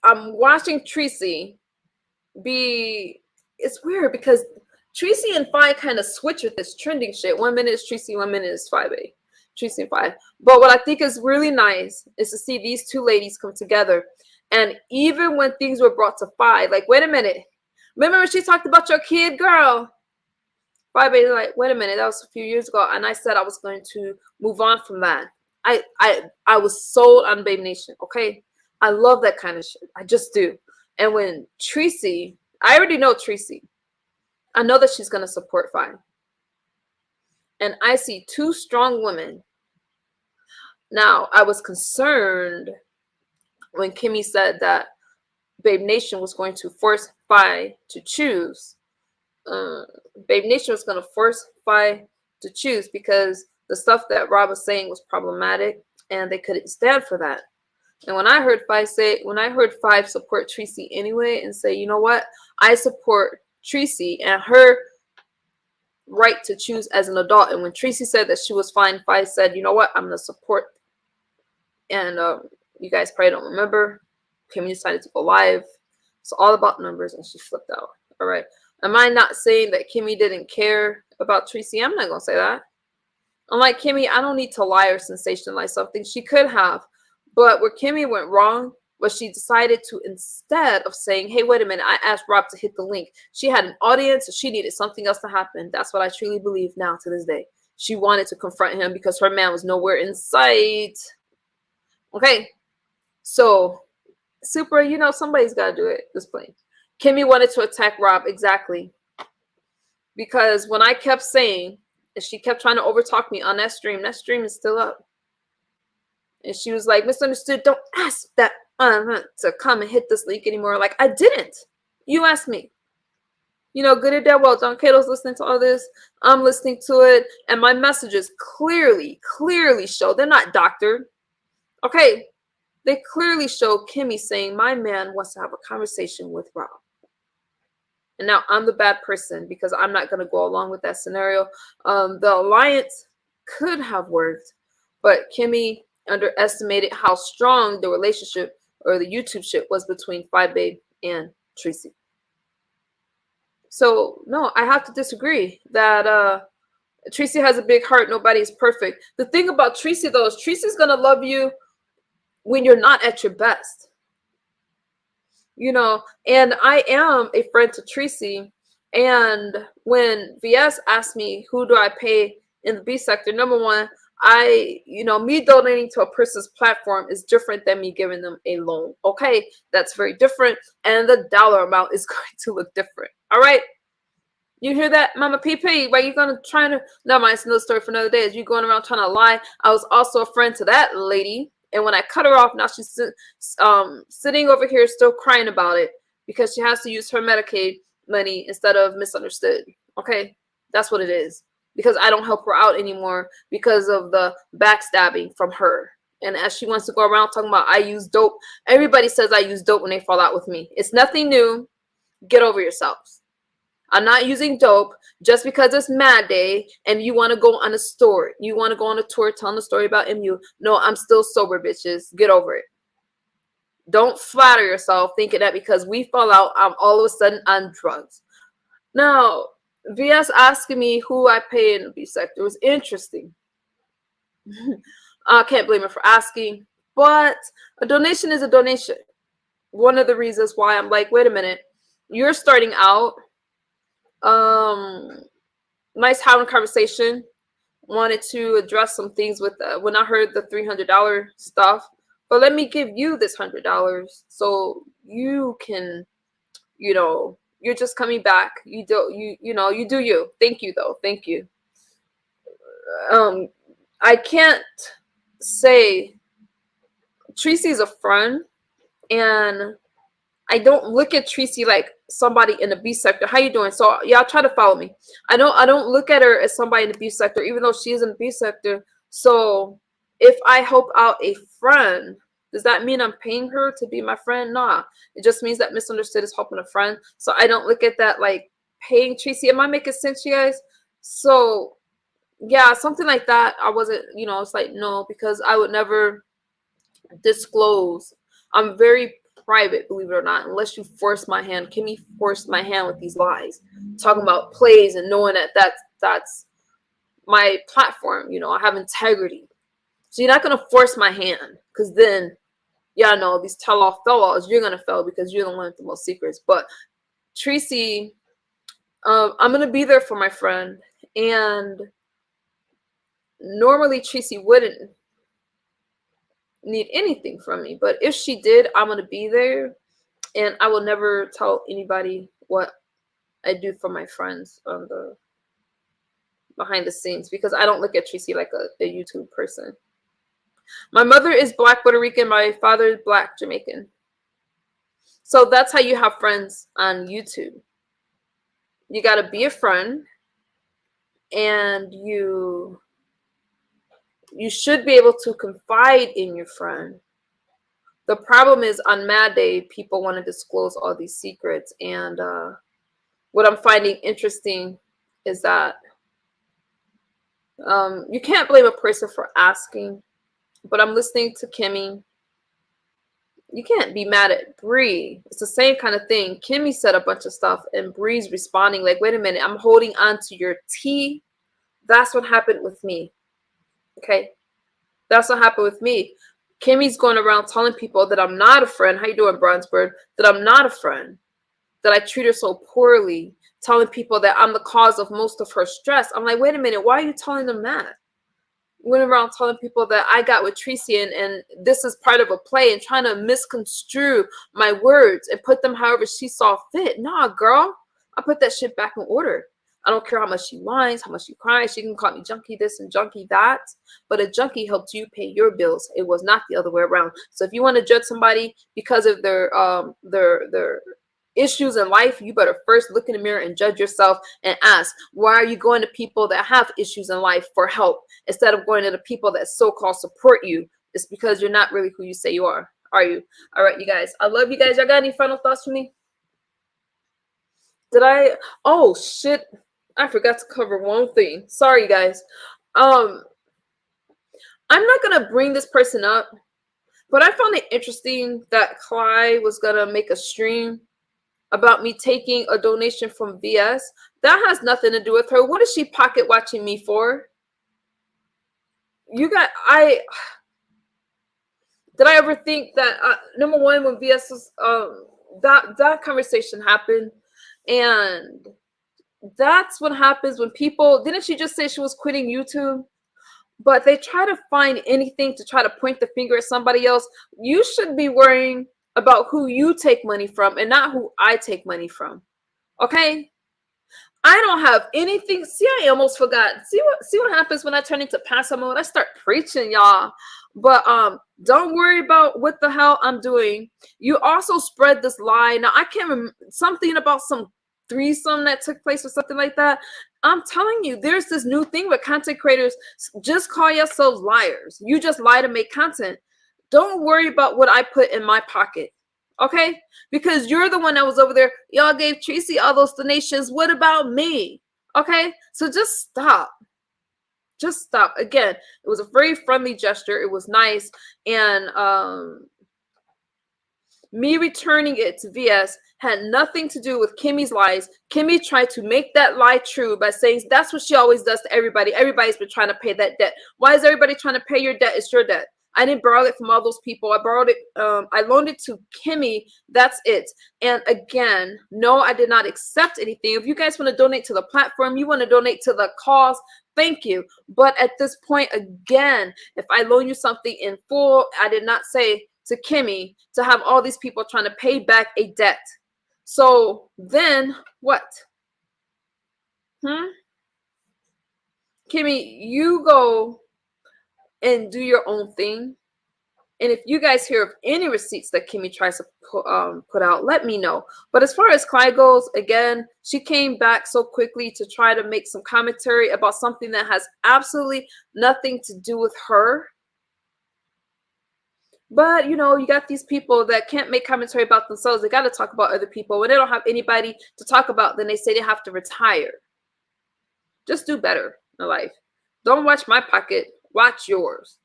I'm watching Tracy be, it's weird because Tracy and Fi kind of switch with this trending shit. 1 minute is Tracy, 1 minute is Five Babe. Tracy and Fi. But what I think is really nice is to see these two ladies come together. And even when things were brought to Fi, like, wait a minute. Remember when she talked about your kid, girl? Five Babe like, wait a minute, that was a few years ago, and I said I was going to move on from that. I was sold on Babe Nation, okay? I love that kind of shit. I just do. And when Tracy, I already know Tracy. I know that she's going to support Fi. And I see two strong women. Now, I was concerned when Kimmy said that Babe Nation was going to force Fi to choose. Babe Nation was going to force Fi to choose because the stuff that Rob was saying was problematic and they couldn't stand for that. And when I heard Fi support Tracy anyway and say, you know what, I support Tracy and her right to choose as an adult. And when Tracy said that she was fine, Fi said, you know what, I'm going to support. And you guys probably don't remember, Kimmy decided to go live. It's all about numbers and she flipped out. All right. Am I not saying that Kimmy didn't care about Tracy? I'm not going to say that. Unlike Kimmy, I don't need to lie or sensationalize something. She could have. But where Kimmy went wrong But she decided to, instead of saying, hey, wait a minute, I asked Rob to hit the link. She had an audience. So she needed something else to happen. That's what I truly believe now to this day. She wanted to confront him because her man was nowhere in sight. Okay. So, Super, you know, somebody's got to do it. This plane. Kimmy wanted to attack Rob. Exactly. Because when I kept saying, and she kept trying to overtalk me on that stream is still up. And she was like, misunderstood, don't ask that to come and hit this link anymore. Like, I didn't. You asked me. You know, good and damn well, Don Cato's listening to all this. I'm listening to it. And my messages clearly show, they're not doctored. Okay. They clearly show Kimmy saying, my man wants to have a conversation with Rob. And now I'm the bad person because I'm not going to go along with that scenario. The alliance could have worked, but Kimmy underestimated how strong the relationship or the YouTube shit was between Five Babe and Tracy. So no, I have to disagree that Tracy has a big heart. Nobody is perfect. The thing about Tracy though is Tracy's gonna love you when you're not at your best. You know, and I am a friend to Tracy. And when VS asked me who do I pay in the B sector, number one, me donating to a person's platform is different than me giving them a loan. Okay, that's very different. And the dollar amount is going to look different. All right. You hear that, Mama PP? Why you gonna try to? No, mind, it's another story for another day. As you going around trying to lie, I was also a friend to that lady, and when I cut her off, now she's sitting over here still crying about it because she has to use her Medicaid money instead of misunderstood. Okay, that's what it is. Because I don't help her out anymore because of the backstabbing from her. And as she wants to go around talking about I use dope, everybody says I use dope when they fall out with me. It's nothing new. Get over yourselves. I'm not using dope just because it's Mad Day and you want to go on a story. You want to go on a tour telling a story about MU. No, I'm still sober, bitches. Get over it. Don't flatter yourself thinking that because we fall out, I'm all of a sudden on drugs. Now, VS asking me who I pay in the B sector was interesting. I can't blame her for asking, but a donation is a donation. One of the reasons why I'm like, wait a minute, you're starting out. Nice having a conversation. Wanted to address some things with when I heard the $300 stuff, but let me give you this $100 so you can, you're just coming back. You do you. Thank you though. Thank you. I can't say Tracy's a friend, and I don't look at Tracy like somebody in the B sector. How you doing? So y'all try to follow me. I don't look at her as somebody in the B sector, even though she is in the B sector. So if I help out a friend, does that mean I'm paying her to be my friend? Nah. It just means that misunderstood is helping a friend. So I don't look at that like paying Tracy. Am I making sense, you guys? So yeah, something like that. I wasn't, it's like, no, because I would never disclose. I'm very private, believe it or not, unless you force my hand. Kimmy forced my hand with these lies, talking about plays and knowing that that's my platform. I have integrity. So you're not going to force my hand, because then, these tell-off fell-offs, you're going to fail because you're the one with the most secrets. But Tracy, I'm going to be there for my friend. And normally Tracy wouldn't need anything from me, but if she did, I'm going to be there. And I will never tell anybody what I do for my friends on the behind the scenes, because I don't look at Tracy like a YouTube person. My mother is Black Puerto Rican. My father is Black Jamaican. So that's how you have friends on YouTube. You got to be a friend, and you should be able to confide in your friend. The problem is on Mad Day, people want to disclose all these secrets. And what I'm finding interesting is that you can't blame a person for asking. But I'm listening to Kimmy. You can't be mad at Bree. It's the same kind of thing. Kimmy said a bunch of stuff, and Bree's responding like, wait a minute, I'm holding on to your tea. That's what happened with me. Okay? That's what happened with me. Kimmy's going around telling people that I'm not a friend. How you doing, Brownsburg? That I'm not a friend. That I treat her so poorly. Telling people that I'm the cause of most of her stress. I'm like, wait a minute. Why are you telling them that? Went around telling people that I got with Tracy and this is part of a play and trying to misconstrue my words and put them however she saw fit. Nah, girl. I put that shit back in order. I don't care how much she whines, how much she cries. She can call me junkie this and junkie that. But a junkie helped you pay your bills. It was not the other way around. So if you want to judge somebody because of their issues in life, you better first look in the mirror and judge yourself and ask, why are you going to people that have issues in life for help instead of going to the people that so-called support you? It's because you're not really who you say you are you? All right, you guys. I love you guys. Y'all got any final thoughts for me? Oh shit, I forgot to cover one thing. Sorry, guys. I'm not gonna bring this person up, but I found it interesting that Clyde was gonna make a stream about me taking a donation from VS. That has nothing to do with her. What is she pocket watching me for? Did I ever think that number one, when VS was that conversation happened, and that's what happens when people, didn't she just say she was quitting YouTube? But they try to find anything to try to point the finger at somebody else. You should be worrying about who you take money from and not who I take money from. Okay? I don't have anything. See, I almost forgot. See what happens when I turn into pastor mode? I start preaching, y'all. But don't worry about what the hell I'm doing. You also spread this lie. Now I can't remember something about some threesome that took place or something like that. I'm telling you, there's this new thing with content creators. Just call yourselves liars. You just lie to make content. Don't worry about what I put in my pocket. Okay? Because you're the one that was over there. Y'all gave Tracy all those donations. What about me? Okay? So just stop. Just stop. Again, it was a very friendly gesture. It was nice. And me returning it to VS had nothing to do with Kimmy's lies. Kimmy tried to make that lie true by saying that's what she always does to everybody. Everybody's been trying to pay that debt. Why is everybody trying to pay your debt? It's your debt. I didn't borrow it from all those people. I borrowed it. I loaned it to Kimmy. That's it. And again, no, I did not accept anything. If you guys want to donate to the platform, you want to donate to the cause, thank you. But at this point, again, if I loan you something in full, I did not say to Kimmy to have all these people trying to pay back a debt. So then what? Kimmy, you go and do your own thing. And if you guys hear of any receipts that Kimmy tries to put out, let me know. But as far as Clyde goes, again, she came back so quickly to try to make some commentary about something that has absolutely nothing to do with her. But, you know, you got these people that can't make commentary about themselves. They got to talk about other people. When they don't have anybody to talk about, then they say they have to retire. Just do better in life. Don't watch my pocket. Watch yours.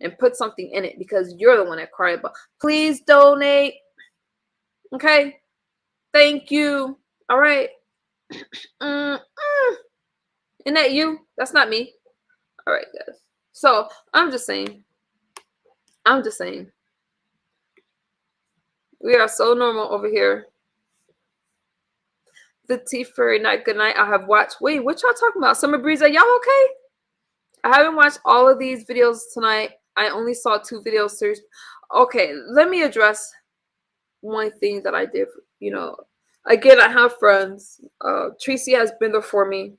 And put something in it because you're the one that cried about. Please donate. Okay? Thank you. All right? Isn't that you? That's not me. All right, guys. So, I'm just saying. We are so normal over here. The Tea Fairy Night. Good night. I have watched. Wait, what y'all talking about? Summer Breeze, are y'all okay? I haven't watched all of these videos tonight. I only saw 2 videos series. Okay, let me address one thing that I did. You know, again, I have friends. Tracy has been there for me.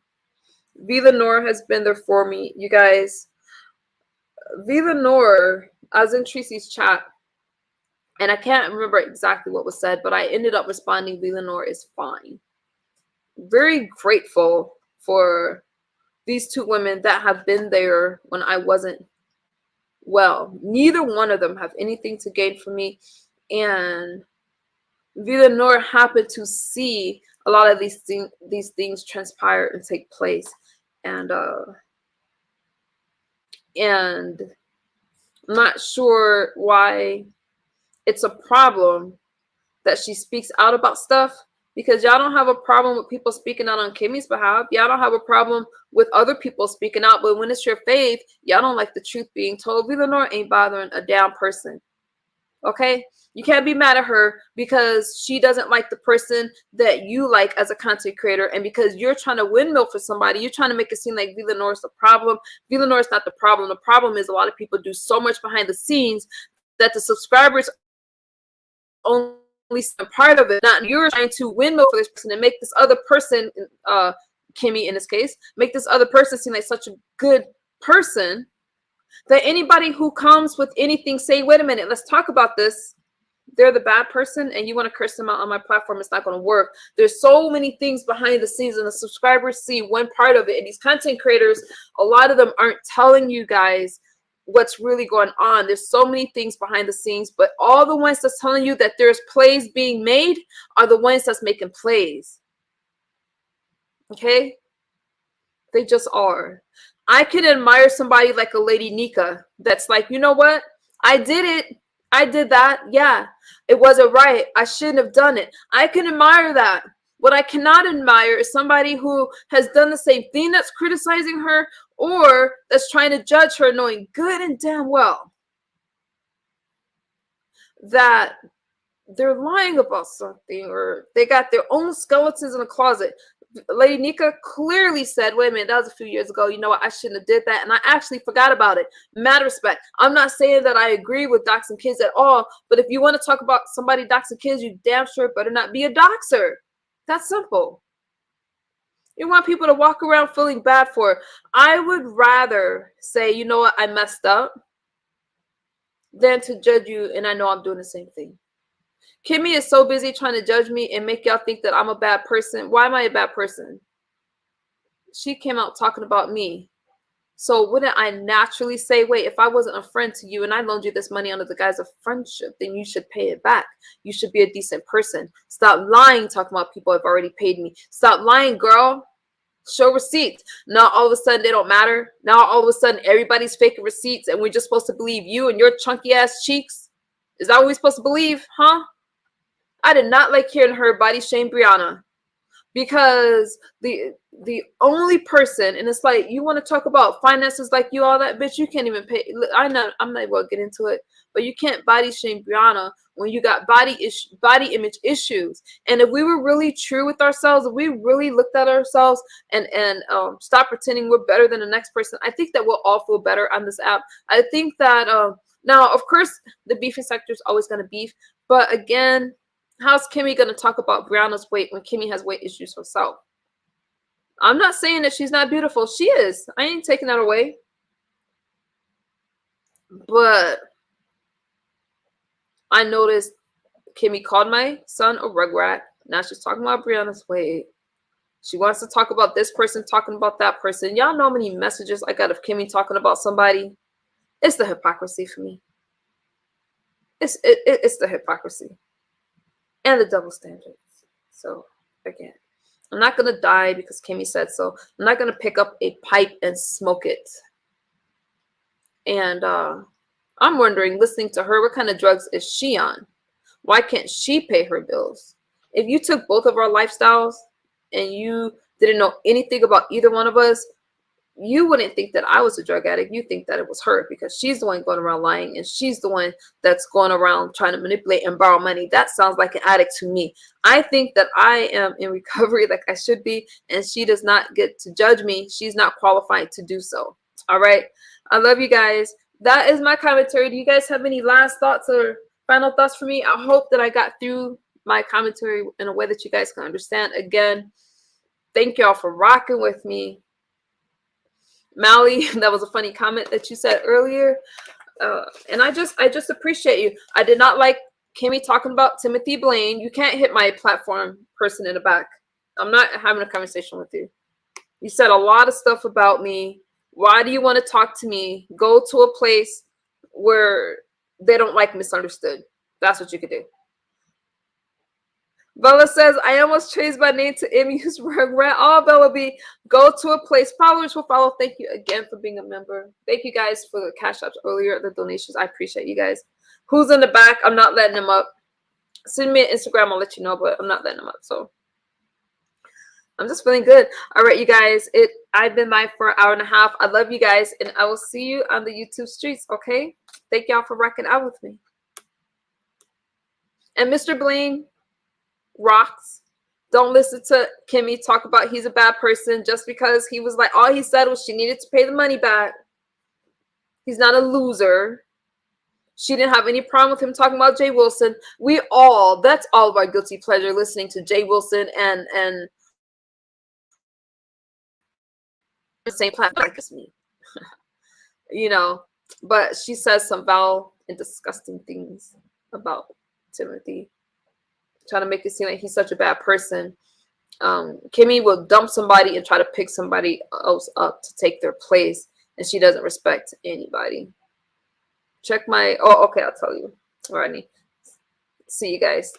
Vila Nor has been there for me. You guys, Vila Nor, I was in Tracy's chat, and I can't remember exactly what was said, but I ended up responding, Vila Nor is fine. Very grateful for these 2 women that have been there when I wasn't well. Neither one of them have anything to gain from me. And Vila Nor happened to see a lot of these things transpire and take place. And I'm not sure why it's a problem that she speaks out about stuff, Because y'all don't have a problem with people speaking out on Kimmy's behalf. Y'all don't have a problem with other people speaking out. But when it's your faith, y'all don't like the truth being told. Villanor ain't bothering a damn person. Okay? You can't be mad at her because she doesn't like the person that you like as a content creator. And because you're trying to windmill for somebody, you're trying to make it seem like Villanor is the problem. Villanor is not the problem. The problem is a lot of people do so much behind the scenes that the subscribers only some part of it. Not you're trying to windmill for this person and make this other person, Kimmy in this case, make this other person seem like such a good person that anybody who comes with anything say, wait a minute, let's talk about this. They're the bad person and you want to curse them out on my platform. It's not going to work. There's so many things behind the scenes and the subscribers see one part of it. And these content creators, a lot of them aren't telling you guys what's really going on. There's so many things behind the scenes, but all the ones that's telling you that there's plays being made are the ones that's making plays. Okay? They just are. I can admire somebody like a Lady Nika that's like, you know what? I did it. I did that. Yeah, it wasn't right. I shouldn't have done it. I can admire that. What I cannot admire is somebody who has done the same thing that's criticizing her or that's trying to judge her knowing good and damn well that they're lying about something or they got their own skeletons in the closet. Lady Nika clearly said, wait a minute, that was a few years ago. You know what? I shouldn't have did that. And I actually forgot about it. Mad respect. I'm not saying that I agree with doxing kids at all. But if you want to talk about somebody doxing kids, you damn sure better not be a doxer. That's simple. You want people to walk around feeling bad for it. I would rather say, you know what? I messed up than to judge you. And I know I'm doing the same thing. Kimmy is so busy trying to judge me and make y'all think that I'm a bad person. Why am I a bad person? She came out talking about me. So wouldn't I naturally say, wait, if I wasn't a friend to you and I loaned you this money under the guise of friendship, then you should pay it back. You should be a decent person. Stop lying, talking about people have already paid me. Stop lying, girl. Show receipts. Now all of a sudden they don't matter. Now all of a sudden everybody's faking receipts and we're just supposed to believe you and your chunky ass cheeks. Is that what we're supposed to believe? Huh? I did not like hearing her body shame Brianna because the only person, and it's like, you want to talk about finances like you all that, bitch, you can't even pay. I'm not even going to get into it, but you can't body shame Brianna when you got body image issues. And if we were really true with ourselves, if we really looked at ourselves and stop pretending we're better than the next person, I think that we'll all feel better on this app. I think that now, of course, the beefing sector is always going to beef, but again, how's Kimmy going to talk about Brianna's weight when Kimmy has weight issues herself? I'm not saying that she's not beautiful. She is. I ain't taking that away. But I noticed Kimmy called my son a rugrat. Now she's talking about Brianna's weight. She wants to talk about this person talking about that person. Y'all know how many messages I got of Kimmy talking about somebody? It's the hypocrisy for me. It's the hypocrisy. And the double standards. So, again, I'm not going to die because Kimmy said so. I'm not going to pick up a pipe and smoke it. And I'm wondering, listening to her, what kind of drugs is she on? Why can't she pay her bills? If you took both of our lifestyles and you didn't know anything about either one of us, you wouldn't think that I was a drug addict. You think that it was her because she's the one going around lying and she's the one that's going around trying to manipulate and borrow money. That sounds like an addict to me. I think that I am in recovery like I should be, and she does not get to judge me. She's not qualified to do so. All right. I love you guys. That is my commentary. Do you guys have any last thoughts or final thoughts for me? I hope that I got through my commentary in a way that you guys can understand. Again, thank y'all for rocking with me. Mally, that was a funny comment that you said earlier. And I just appreciate you. I did not like Kimmy talking about Timothy Blaine. You can't hit my platform person in the back. I'm not having a conversation with you. You said a lot of stuff about me. Why do you want to talk to me? Go to a place where they don't like misunderstood. That's what you could do. Bella says, I almost changed my name to Emmy's Rugrat. Oh, Bella B, go to a place. Followers will follow. Thank you again for being a member. Thank you guys for the cash apps earlier, the donations. I appreciate you guys. Who's in the back? I'm not letting them up. Send me an Instagram. I'll let you know, but I'm not letting them up. So I'm just feeling good. All right, you guys. I've been live for an hour and a half. I love you guys, and I will see you on the YouTube streets. Okay. Thank y'all for rocking out with me. And Mr. Blaine rocks. Don't listen to Kimmy talk about he's a bad person just because he was like, all he said was she needed to pay the money back. He's not a loser. She didn't have any problem with him talking about Jay Wilson. That's all of our guilty pleasure, listening to Jay Wilson and the same platform like it's me. You know, but she says some foul and disgusting things about Timothy, trying to make it seem like he's such a bad person. Kimmy will dump somebody and try to pick somebody else up to take their place, and she doesn't respect anybody. Check my, okay, I'll tell you. Rodney. See you guys.